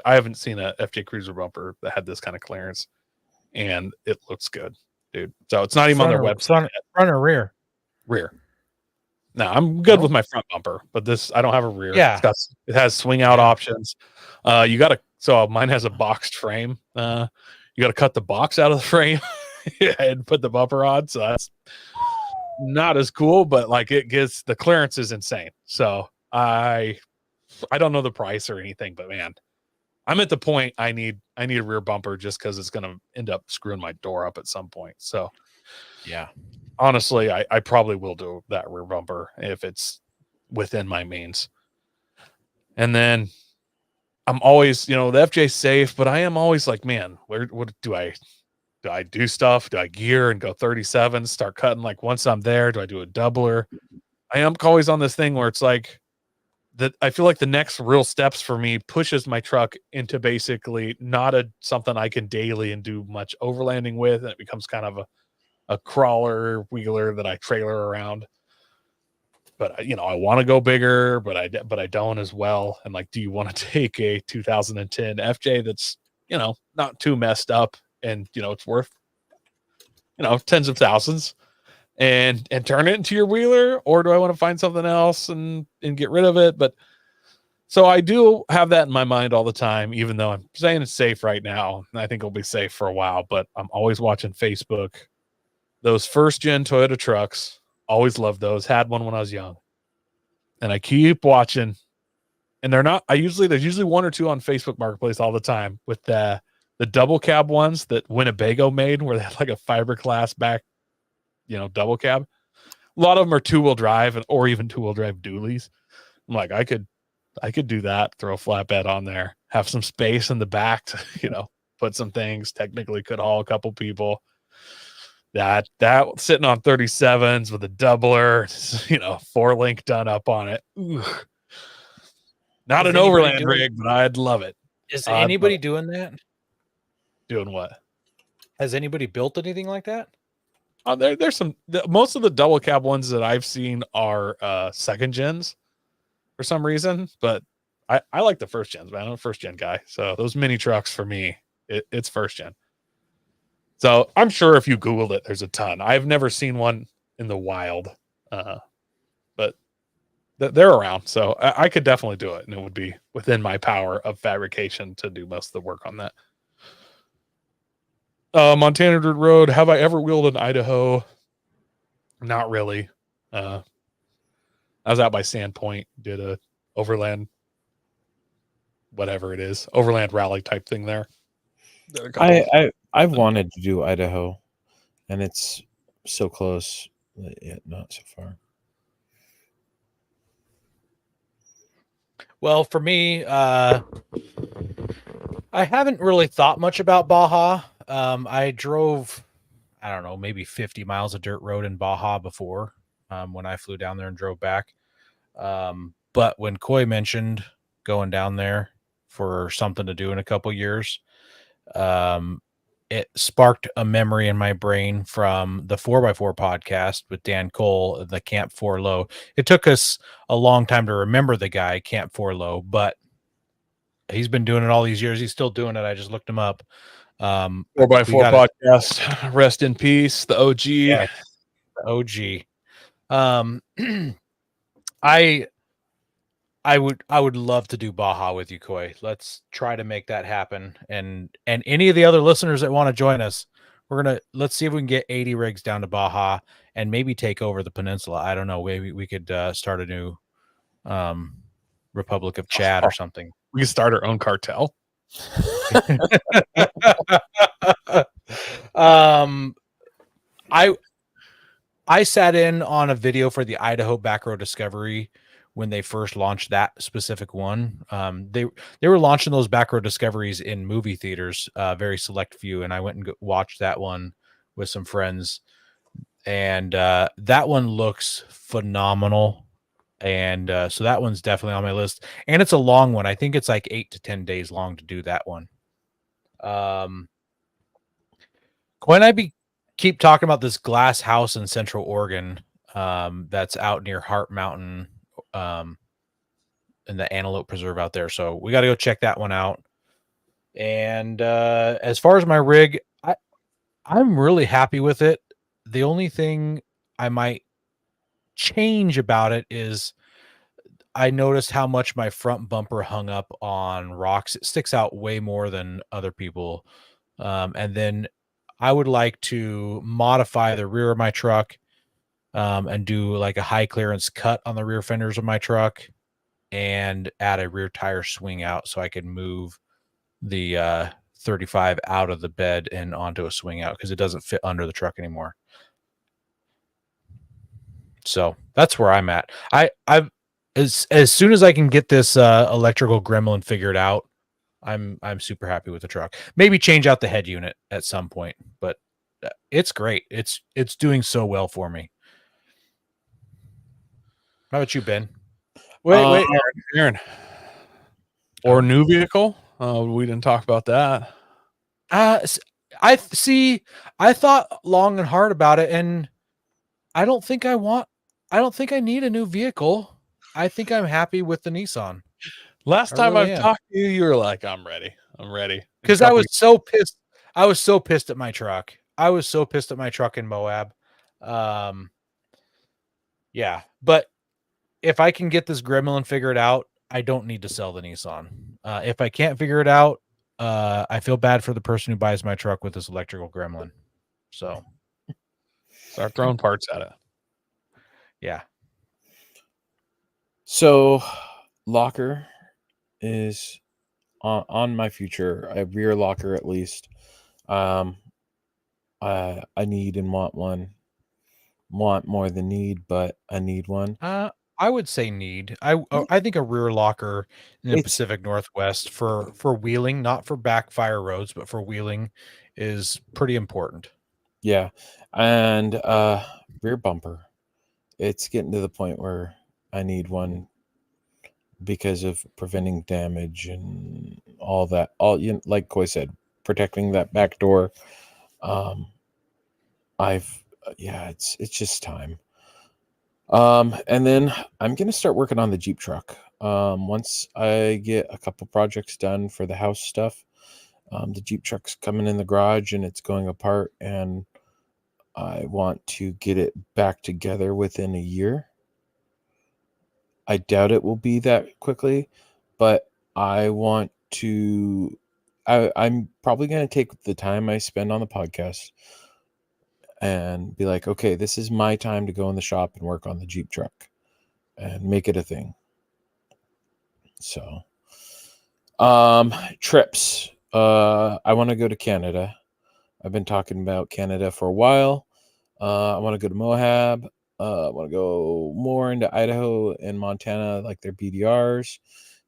I haven't seen a FJ Cruiser bumper that had this kind of clearance, and it looks good, dude. So it's not even on their website. Front or rear? Rear. No, I'm good with my front bumper, but I don't have a rear. Yeah. It has swing out options. So mine has a boxed frame. You got to cut the box out of the frame and put the bumper on. So that's not as cool, but like the clearance is insane. So I don't know the price or anything, but man, I'm at the point I need a rear bumper just because it's going to end up screwing my door up at some point. So yeah, honestly, I probably will do that rear bumper if it's within my means. And then I'm always, the FJ's safe, but I am always like, man, what do I do stuff? Do I gear and go 37, start cutting like once I'm there? Do I do a doubler? I am always on this thing where it's like that. I feel like the next real steps for me pushes my truck into basically not something I can daily and do much overlanding with. And it becomes kind of a crawler wheeler that I trailer around. But I want to go bigger, but I don't as well. And like, do you want to take a 2010 FJ that's, not too messed up and, it's worth, tens of thousands and turn it into your wheeler? Or do I want to find something else and get rid of it? But so I do have that in my mind all the time, even though I'm saying it's safe right now. And I think it'll be safe for a while, but I'm always watching Facebook. Those first gen Toyota trucks, always loved those. Had one when I was young. And I keep watching. And there's usually one or two on Facebook Marketplace all the time with the double cab ones that Winnebago made where they had like a fiberglass back, double cab. A lot of them are 2-wheel drive or even 2-wheel drive dualies. I'm like, I could do that, throw a flatbed on there, have some space in the back to, put some things, technically could haul a couple people. That sitting on 37s with a doubler, 4-link done up on it. Ooh. Not Is an anybody overland rig, but I'd love it. Is I'd anybody love it. doing that? Doing what? Has anybody built anything like that? There's some. Most of the double cab ones that I've seen are second gens for some reason, but I like the first gens, man. I'm a first gen guy, so those mini trucks for me, it's first gen. So I'm sure if you Googled it, there's a ton. I've never seen one in the wild, but they're around. So I could definitely do it, and it would be within my power of fabrication to do most of the work on that. Montana Dirt Road. Have I ever wheeled in Idaho? Not really. I was out by Sandpoint, did a overland, whatever it is, overland rally type thing there. I've wanted to do Idaho, and it's so close, yet not so far. Well, for me, I haven't really thought much about Baja. I drove, I don't know, maybe 50 miles of dirt road in Baja before, when I flew down there and drove back. But when Coy mentioned going down there for something to do in a couple years, it sparked a memory in my brain from the 4x4 podcast with Dan Cole, the Camp 4 Low. It took us a long time to remember the guy, Camp 4 Low, but he's been doing it all these years. He's still doing it. I just looked him up. 4x4 podcast. Rest in peace. The OG. Yeah, the OG. I would love to do Baja with you, Coy. Let's try to make that happen. And any of the other listeners that want to join us, let's see if we can get 80 rigs down to Baja and maybe take over the peninsula. I don't know. Maybe we could start a new Republic of Chad or something. We could start our own cartel. I sat in on a video for the Idaho Backroad Discovery when they first launched that specific one. They were launching those Backroad Discoveries in movie theaters, very select few, and I went and watched that one with some friends, and that one looks phenomenal. And so that one's definitely on my list, and it's a long one. I think it's like 8 to 10 days long to do that one. When I keep talking about this glass house in Central Oregon, that's out near Hart Mountain, in the Antelope Preserve out there. So we got to go check that one out. And as far as my rig, I'm really happy with it. The only thing I might change about it is I noticed how much my front bumper hung up on rocks. It sticks out way more than other people. And then I would like to modify the rear of my truck, and do like a high clearance cut on the rear fenders of my truck and add a rear tire swing out so I can move the 35 out of the bed and onto a swing out because it doesn't fit under the truck anymore. So that's where I'm at. As soon as I can get this electrical gremlin figured out, I'm super happy with the truck. Maybe change out the head unit at some point, but it's great. It's doing so well for me. How about you, Ben? Wait, Aaron. Or new vehicle? We didn't talk about that. I thought long and hard about it, and I don't think I need a new vehicle. I think I'm happy with the Nissan. Last time I've talked to you, you were like, I'm ready. Because I was so pissed. I was so pissed at my truck. I was so pissed at my truck in Moab. Yeah, but if I can get this gremlin figured out, I don't need to sell the Nissan. If I can't figure it out, I feel bad for the person who buys my truck with this electrical gremlin. So start throwing parts at it. Yeah. So locker is on my future, a rear locker at least. I need and want one. Want more than need, but I need one. I would say need. I think a rear locker in the Pacific Northwest for wheeling, not for backfire roads, but for wheeling, is pretty important. Yeah, and rear bumper. It's getting to the point where I need one because of preventing damage and all that. Like Coy said, protecting that back door. It's just time. And then I'm gonna start working on the Jeep truck. Once I get a couple projects done for the house stuff, the Jeep truck's coming in the garage and it's going apart, and I want to get it back together within a year. I doubt it will be that quickly, but I want to. I'm probably going to take the time I spend on the podcast and be like, okay, this is my time to go in the shop and work on the Jeep truck and make it a thing. So, trips. I want to go to Canada. I've been talking about Canada for a while. I want to go to Moab. I want to go more into Idaho and Montana, like their BDRs.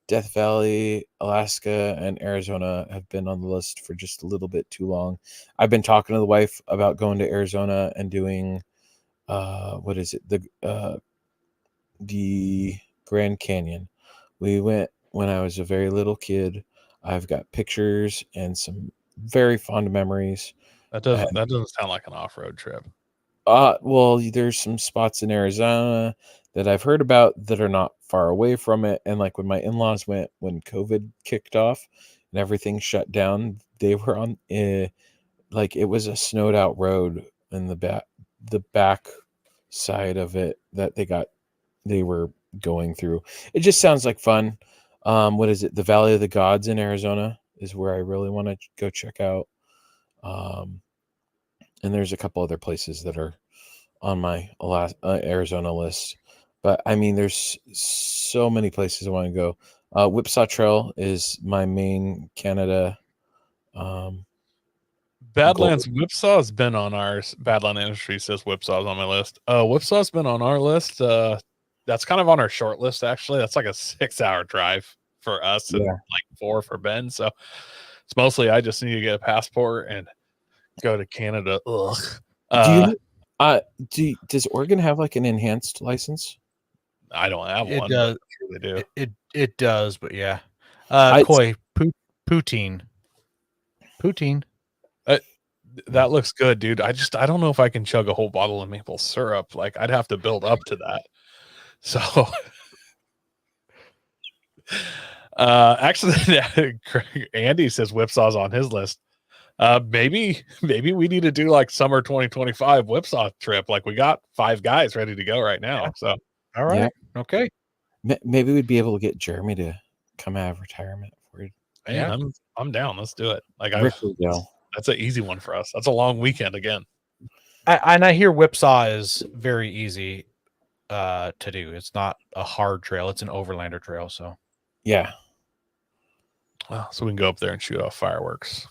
Death Valley, Alaska, and Arizona have been on the list for just a little bit too long. I've been talking to the wife about going to Arizona and doing, the Grand Canyon. We went when I was a very little kid. I've got pictures and some very fond memories. That doesn't sound like an off-road trip. Well, there's some spots in Arizona that I've heard about that are not far away from it. And like when my in-laws went, when COVID kicked off and everything shut down, they were on, like it was a snowed out road in the back side of it that they were going through. It just sounds like fun. What is it? The Valley of the Gods in Arizona is where I really want to go check out. And there's a couple other places that are on my Arizona list. But I mean, there's so many places I want to go. Whipsaw Trail is my main Canada. Badlands Whipsaw has been on ours. Badland Industry says Whipsaw's on my list. Whipsaw's been on our list. That's kind of on our short list, actually. That's like a 6-hour drive for us and like 4 for Ben. So it's mostly I just need to get a passport and go to Canada. Ugh. Does Oregon have like an enhanced license? I don't have one. Does. They do. It does, but yeah. Coy, poutine. That looks good, dude. I don't know if I can chug a whole bottle of maple syrup. Like I'd have to build up to that. So actually Andy says Whipsaw's on his list. Maybe we need to do like summer 2025 Whipsaw trip. Like we got 5 guys ready to go right now. Yeah. So all right. Yeah. Okay. Maybe we'd be able to get Jeremy to come out of retirement for it. Yeah, I'm down. Let's do it. Like that's an easy one for us. That's a long weekend again. I hear Whipsaw is very easy to do. It's not a hard trail. It's an overlander trail. So yeah. Well, so we can go up there and shoot off fireworks.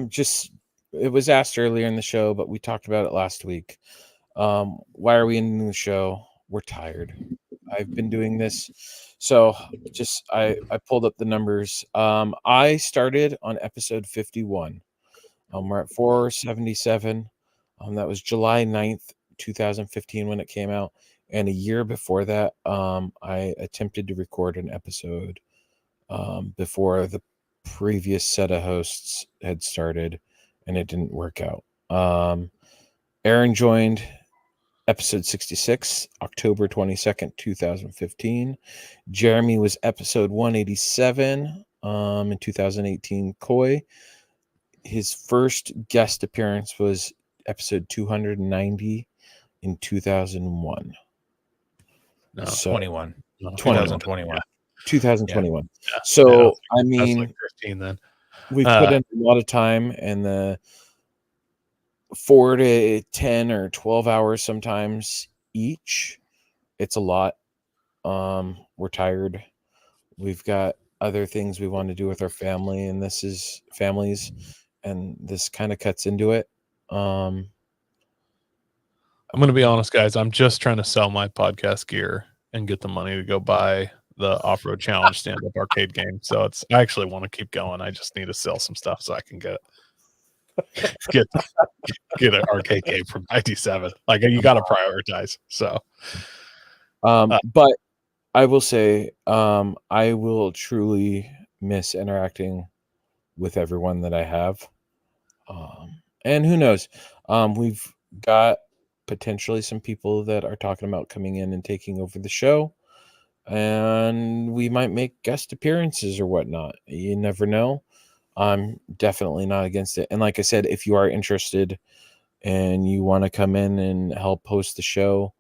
Just it was asked earlier in the show, but we talked about it last week. Why are we ending the show? We're tired. I've been doing this. So just I pulled up the numbers. I started on episode 51. We're at 477. That was July 9th, 2015 when it came out. And a year before that, I attempted to record an episode before the previous set of hosts had started, and it didn't work out. Aaron joined episode 66, October 22nd, 2015. Jeremy was episode 187 in 2018. Coy, his first guest appearance was episode 290 in 2001. No, 21. 2021. Yeah. 2021. Yeah. So, I mean, like 15 then. We put in a lot of time, and the 4 to 10 or 12 hours sometimes each. It's a lot. We're tired. We've got other things we want to do with our family, and this is families, and this kind of cuts into it. I'm going to be honest, guys. I'm just trying to sell my podcast gear and get the money to go buy the Off-Road Challenge stand-up arcade game. So I actually want to keep going. I just need to sell some stuff so I can get get an arcade game from 97. Like, you got to prioritize. So, but I will say, I will truly miss interacting with everyone that I have. And who knows? We've got potentially some people that are talking about coming in and taking over the show, and we might make guest appearances or whatnot. You never know. I'm definitely not against it. And like I said, if you are interested and you want to come in and help host the show,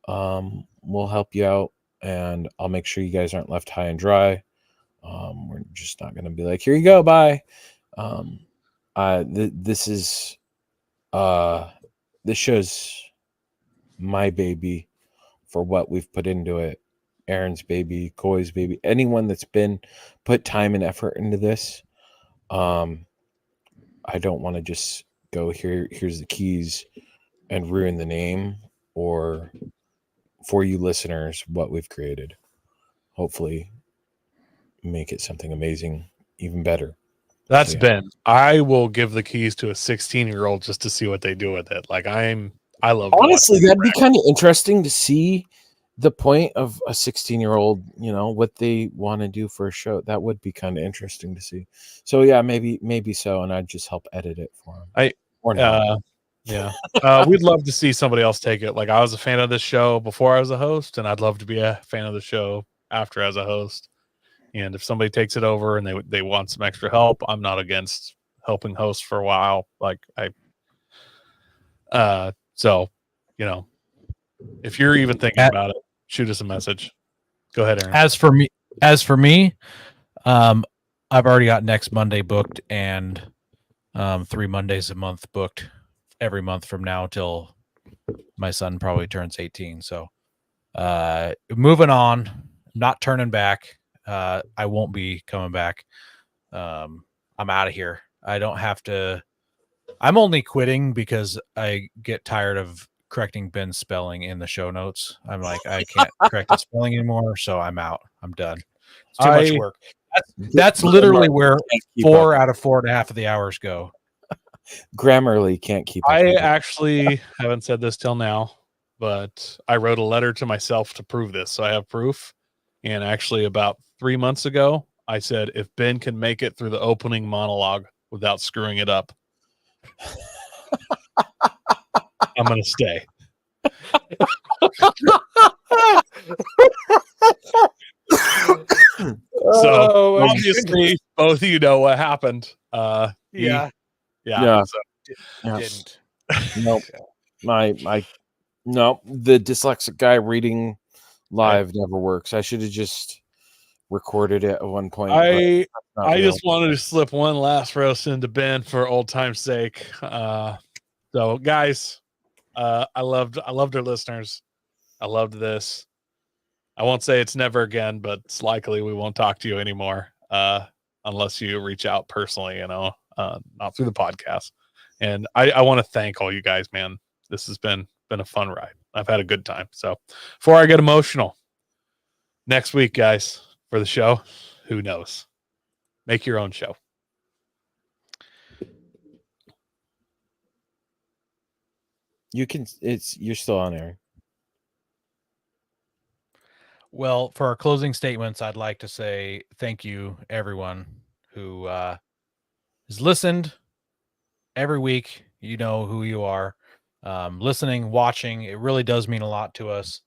we'll help you out, and I'll make sure you guys aren't left high and dry. We're just not going to be like, here you go, bye. This is this show's my baby for what we've put into it. Aaron's baby, Coy's baby, anyone that's been put time and effort into this. I don't want to just go here's the keys and ruin the name, or for you listeners, what we've created. Hopefully make it something amazing, even better. That's Ben. I will give the keys to a 16-year-old just to see what they do with it. Like, I love. Honestly, that'd be kind of interesting to see the point of a 16-year-old, what they want to do for a show. That would be kind of interesting to see. So yeah, maybe so, and I'd just help edit it for them. Yeah. We'd love to see somebody else take it. Like, I was a fan of this show before I was a host, and I'd love to be a fan of the show after as a host. And if somebody takes it over and they want some extra help, I'm not against helping host for a while. Like, so, if you're even thinking about it, shoot us a message. Go ahead, Aaron. As for me, I've already got next Monday booked, and 3 Mondays a month booked every month from now till my son probably turns 18. So, moving on, not turning back. I won't be coming back. I'm out of here. I don't have to. I'm only quitting because I get tired of correcting Ben's spelling in the show notes. I'm like, I can't correct the spelling anymore, so I'm out. I'm done. It's too much work. That's literally where 4 out of 4.5 of the hours go. Grammarly can't keep up. I actually haven't said this till now, but I wrote a letter to myself to prove this, so I have proof. And actually, about 3 months ago, I said, if Ben can make it through the opening monologue without screwing it up, I'm going to stay. So obviously, both of you know what happened. Yeah. So. Didn't. Nope. No, the dyslexic guy reading live never works. I should have just recorded it at one point. I just wanted to slip one last roast into Ben for old time's sake. So guys, I loved our listeners. I loved this. I won't say it's never again, but it's likely we won't talk to you anymore unless you reach out personally, not through the podcast. And I want to thank all you guys, man. This has been a fun ride. I've had a good time. So before I get emotional, next week, guys, for the show, who knows? Make your own show. You're still on air. Well, for our closing statements, I'd like to say thank you, everyone who has listened every week. You know who you are. Listening, watching, it really does mean a lot to us.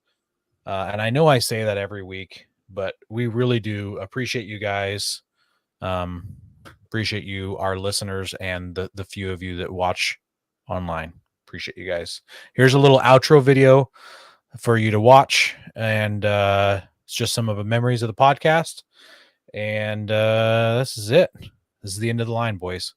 And I know I say that every week, but we really do appreciate you guys. Appreciate you, our listeners, and the few of you that watch online. Appreciate you guys. Here's a little outro video for you to watch, and it's just some of the memories of the podcast. And this is it. This is the end of the line, boys.